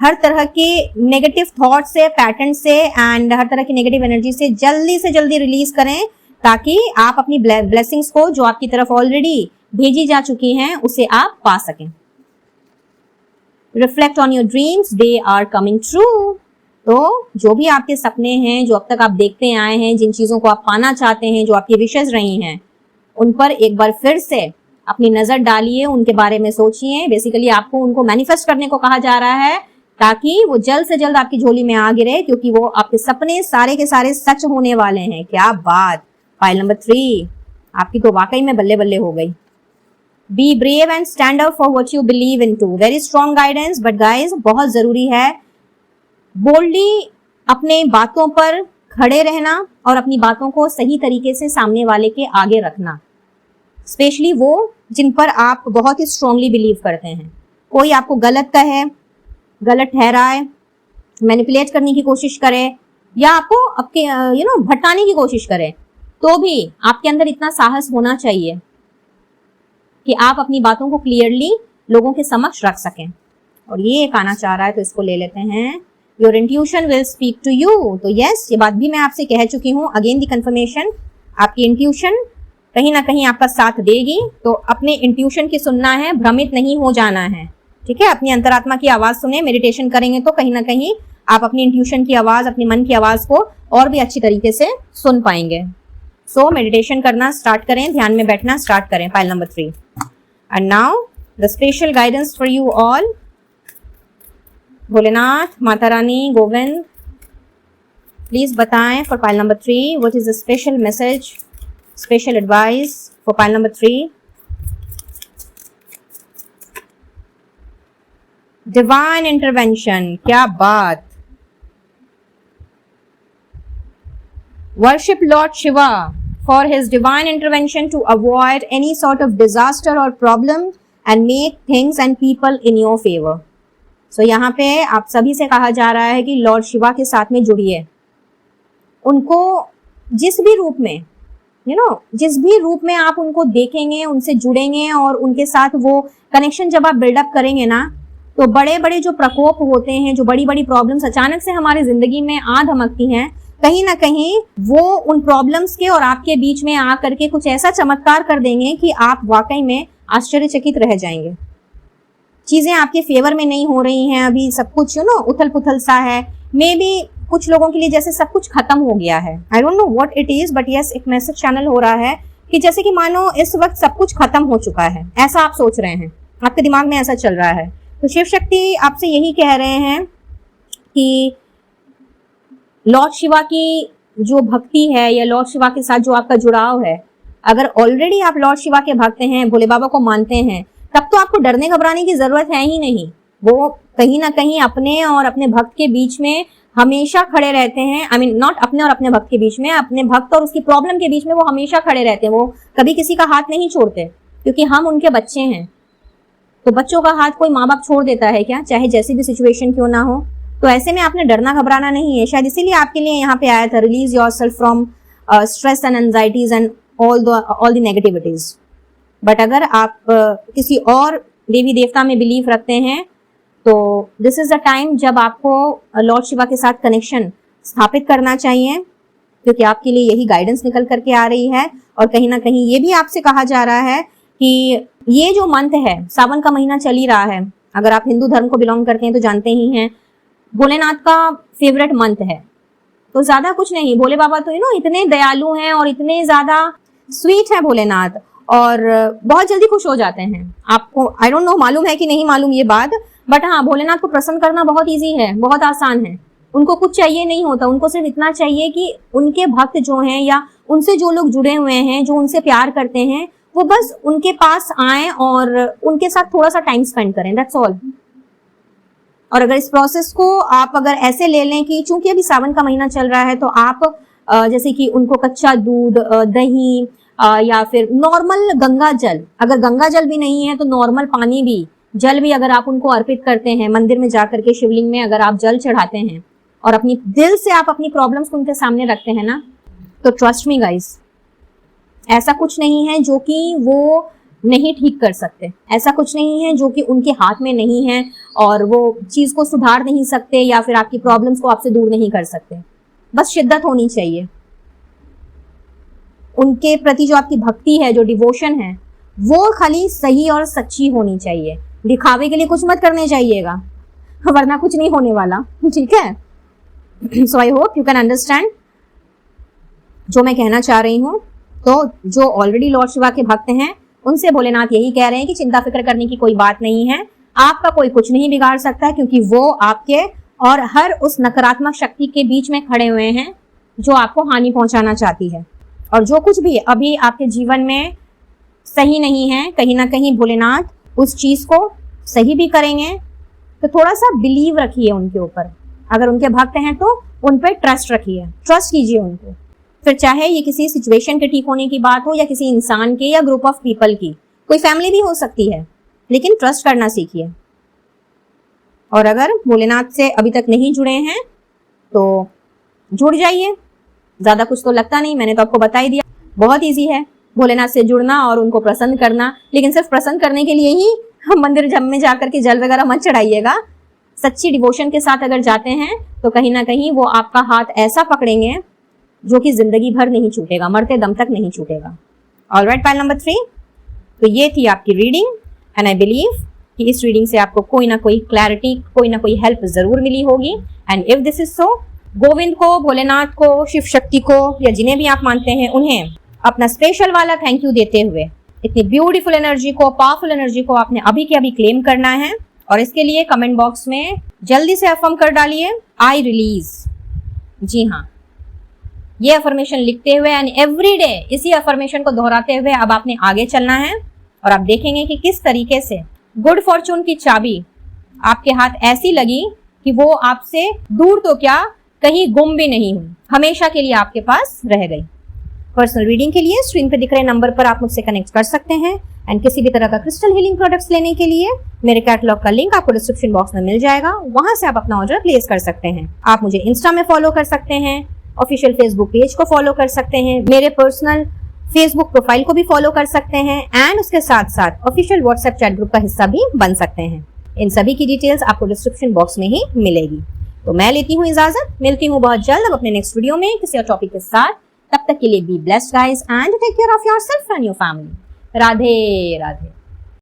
हर तरह की नेगेटिव थॉट से, पैटर्न से एंड हर तरह की नेगेटिव एनर्जी से जल्दी रिलीज करें, ताकि आप अपनी ब्लेसिंग्स को जो आपकी तरफ ऑलरेडी भेजी जा चुकी हैं उसे आप पा सकें। Reflect on your dreams, they are coming true, तो जो भी आपके सपने हैं, जो अब तक आप देखते आए हैं, जिन चीजों को आप पाना चाहते हैं, जो आपकी विशेष रही हैं, उन पर एक बार फिर से अपनी नजर डालिए, उनके बारे में सोचिए। बेसिकली आपको उनको मैनिफेस्ट करने को कहा जा रहा है, ताकि वो जल्द से जल्द आपकी झोली में आ गिरे, क्योंकि वो आपके सपने सारे के सारे सच होने वाले हैं। क्या बात। फाइल नंबर 3 आपकी तो वाकई में बल्ले बल्ले हो गई। Be brave and stand up for what you believe in too, very strong guidance, but guys बहुत जरूरी है बोल्डली अपने बातों पर खड़े रहना और अपनी बातों को सही तरीके से सामने वाले के आगे रखना, स्पेशली वो जिन पर आप बहुत ही स्ट्रांगली बिलीव करते हैं। कोई आपको गलत कहे, गलत ठहराए, मैनिपुलेट करने की कोशिश करे या आपको आपके भटकाने की कोशिश करे, तो भी आपके अंदर इतना साहस होना चाहिए कि आप अपनी बातों को क्लियरली लोगों के समक्ष रख सकें। और ये एक आना चाह रहा है, तो इसको ले लेते हैं। Your intuition will speak to you, तो यस ये बात भी मैं आपसे कह चुकी हूँ। अगेन दी कंफर्मेशन, आपकी इंट्यूशन कहीं ना कहीं आपका साथ देगी, तो अपने इंट्यूशन की सुनना है, भ्रमित नहीं हो जाना है। ठीक है, अपनी अंतरात्मा की आवाज सुने। मेडिटेशन करेंगे तो कहीं ना कहीं आप अपनी इंट्यूशन की आवाज, अपने मन की आवाज को और भी अच्छी तरीके से सुन पाएंगे। सो मेडिटेशन करना स्टार्ट करें, ध्यान में बैठना स्टार्ट करें। File number 3 and now the special guidance for you all. Bholenath, Mata Rani, Govind, please बताएं for file number 3 what is the special message, special advice for file number 3। Divine intervention, क्या बात। Worship Lord Shiva for his divine intervention to avoid any sort of disaster और problem and make things and people in your favour. So यहाँ पे आप सभी से कहा जा रहा है कि लॉर्ड शिवा के साथ में जुड़िए। उनको जिस भी रूप में जिस भी रूप में आप उनको देखेंगे, उनसे जुड़ेंगे और उनके साथ वो कनेक्शन जब आप बिल्डअप करेंगे ना, तो बड़े बड़े जो प्रकोप होते हैं, जो बड़ी बड़ी प्रॉब्लम्स अचानक से हमारी जिंदगी में आ धमकती हैं, कहीं ना कहीं वो उन प्रॉब्लम्स के और आपके बीच में आ करके कुछ ऐसा चमत्कार कर देंगे कि आप वाकई में आश्चर्यचकित रह जाएंगे। चीजें आपके फेवर में नहीं हो रही हैं, अभी सब कुछ उथल पुथल सा है। मे बी कुछ लोगों के लिए जैसे सब कुछ खत्म हो गया है। I don't know what it is, but yes एक मैसेज चैनल हो रहा है कि जैसे कि मानो इस वक्त सब कुछ खत्म हो चुका है, ऐसा आप सोच रहे हैं, आपके दिमाग में ऐसा चल रहा है। तो शिव शक्ति आपसे यही कह रहे हैं कि लॉर्ड शिवा की जो भक्ति है या लॉर्ड शिवा के साथ जो आपका जुड़ाव है, अगर ऑलरेडी आप लॉर्ड शिवा के भक्त हैं, भोले बाबा को मानते हैं, तब तो आपको डरने घबराने की जरूरत है ही नहीं। वो कहीं ना कहीं अपने और अपने भक्त के बीच में हमेशा खड़े रहते हैं। आई मीन नॉट अपने और अपने भक्त के बीच में, अपने भक्त और उसकी प्रॉब्लम के बीच में वो हमेशा खड़े रहते हैं। वो कभी किसी का हाथ नहीं छोड़ते, क्योंकि हम उनके बच्चे हैं। तो बच्चों का हाथ कोई माँ बाप छोड़ देता है क्या, चाहे जैसी भी सिचुएशन क्यों ना हो। तो ऐसे में आपने डरना घबराना नहीं है। शायद इसीलिए आपके लिए यहाँ पे आया था, release yourself from stress and anxieties and all the negativities. But अगर आप किसी और देवी देवता में बिलीव रखते हैं, तो दिस इज द टाइम जब आपको लॉर्ड शिवा के साथ कनेक्शन स्थापित करना चाहिए, क्योंकि आपके लिए यही गाइडेंस निकल करके आ रही है। और कहीं ना कहीं ये भी आपसे कहा जा रहा है कि ये जो मंथ है, सावन का महीना चल ही रहा है, अगर आप हिंदू धर्म को बिलोंग करते हैं तो जानते ही हैं भोलेनाथ का फेवरेट मंथ है। तो ज्यादा कुछ नहीं, भोले बाबा तो इतने दयालु हैं और इतने ज्यादा स्वीट है भोलेनाथ, और बहुत जल्दी खुश हो जाते हैं। आपको आई डोंट नो मालूम है कि नहीं मालूम ये बात, बट हाँ, भोलेनाथ को प्रसन्न करना बहुत इजी है, बहुत आसान है। उनको कुछ चाहिए नहीं होता, उनको सिर्फ इतना चाहिए कि उनके भक्त जो हैं या उनसे जो लोग जुड़े हुए हैं, जो उनसे प्यार करते हैं, वो बस उनके पास आए और उनके साथ थोड़ा सा टाइम स्पेंड करें, दैट्स ऑल। और अगर इस प्रोसेस को आप अगर ऐसे ले लें कि चूंकि अभी सावन का महीना चल रहा है, तो आप जैसे कि उनको कच्चा दूध, दही या फिर नॉर्मल गंगा जल, अगर गंगा जल भी नहीं है तो नॉर्मल पानी भी, जल भी अगर आप उनको अर्पित करते हैं, मंदिर में जाकर के शिवलिंग में अगर आप जल चढ़ाते हैं और अपनी दिल से आप अपनी प्रॉब्लम्स को उनके सामने रखते हैं ना, तो ट्रस्ट मी गाइस, ऐसा कुछ नहीं है जो कि वो नहीं ठीक कर सकते, ऐसा कुछ नहीं है जो कि उनके हाथ में नहीं है और वो चीज को सुधार नहीं सकते या फिर आपकी प्रॉब्लम्स को आपसे दूर नहीं कर सकते। बस शिद्दत होनी चाहिए, उनके प्रति जो आपकी भक्ति है, जो डिवोशन है, वो खाली सही और सच्ची होनी चाहिए। दिखावे के लिए कुछ मत करने चाहिएगा, वरना कुछ नहीं होने वाला, ठीक है। So I hope you can understand जो मैं कहना चाह रही हूँ। तो जो ऑलरेडी लॉर्ड शिवा के भक्त हैं, उनसे भोलेनाथ यही कह रहे हैं कि चिंता फिक्र करने की कोई बात नहीं है, आपका कोई कुछ नहीं बिगाड़ सकता, क्योंकि वो आपके और हर उस नकारात्मक शक्ति के बीच में खड़े हुए हैं जो आपको हानि पहुंचाना चाहती है। और जो कुछ भी अभी आपके जीवन में सही नहीं है, कहीं ना कहीं भोलेनाथ उस चीज को सही भी करेंगे। तो थोड़ा सा बिलीव रखिए उनके ऊपर, अगर उनके भक्त हैं तो उन पर ट्रस्ट रखिए, ट्रस्ट कीजिए उनको। फिर चाहे ये किसी सिचुएशन के ठीक होने की बात हो या किसी इंसान के या ग्रुप ऑफ पीपल की, कोई फैमिली भी हो सकती है, लेकिन ट्रस्ट करना सीखिए। और अगर भोलेनाथ से अभी तक नहीं जुड़े हैं तो जुड़ जाइए, ज्यादा कुछ तो लगता नहीं, मैंने तो आपको बता ही दिया, बहुत इजी है भोलेनाथ से जुड़ना और उनको प्रसन्न करना। लेकिन सिर्फ प्रसन्न करने के लिए ही हम मंदिर जब में जाकर के जल वगैरह मत चढ़ाइएगा। सच्ची डिवोशन के साथ अगर जाते हैं तो कहीं ना कहीं वो आपका हाथ ऐसा पकड़ेंगे जो कि जिंदगी भर नहीं छूटेगा, मरते दम तक नहीं छूटेगा। Alright, pile number 3। तो ये थी आपकी रीडिंग, एंड आई बिलीव कि इस रीडिंग से आपको कोई ना कोई क्लैरिटी, कोई ना कोई हेल्प जरूर मिली होगी। And if this is so, Govind को, भोलेनाथ को, शिव शक्ति को या जिन्हें भी आप मानते हैं, उन्हें अपना स्पेशल वाला थैंक यू देते हुए इतनी ब्यूटीफुल एनर्जी को, पावरफुल एनर्जी को आपने अभी के अभी क्लेम करना है। और इसके लिए कमेंट बॉक्स में जल्दी से अफर्म कर डालिए, आई रिलीज। जी हाँ, ये अफर्मेशन लिखते हुए एंड एवरी डे इसी अफर्मेशन को दोहराते हुए अब आपने आगे चलना है। और आप देखेंगे कि किस तरीके से गुड फॉर्चून की चाबी आपके हाथ ऐसी लगी कि वो आपसे दूर तो क्या, कहीं गुम भी नहीं हुई, हमेशा के लिए आपके पास रह गई। पर्सनल रीडिंग के लिए स्क्रीन पे दिख रहे नंबर पर आप मुझसे कनेक्ट कर सकते हैं। एंड किसी भी तरह का क्रिस्टल हीलिंग प्रोडक्ट्स लेने के लिए मेरे कैटलॉग का लिंक आपको डिस्क्रिप्शन बॉक्स में मिल जाएगा, वहां से आप अपना ऑर्डर प्लेस कर सकते हैं। आप मुझे इंस्टा में फॉलो कर सकते हैं, ऑफिशियल फेसबुक पेज को फॉलो कर सकते हैं, मेरे पर्सनल फेसबुक प्रोफाइल को भी फॉलो कर सकते हैं, एंड उसके साथ साथ ऑफिशियल व्हाट्सएप चैट ग्रुप का हिस्सा भी बन सकते हैं। इन सभी की डिटेल्स आपको डिस्क्रिप्शन बॉक्स में ही मिलेगी। तो मैं लेती हूँ इजाजत, मिलती हूँ बहुत जल्द अब अपने नेक्स्ट वीडियो में किसी और टॉपिक के साथ। तब तक के लिए be blessed guys and take care of yourself and your family. Radhe Radhe.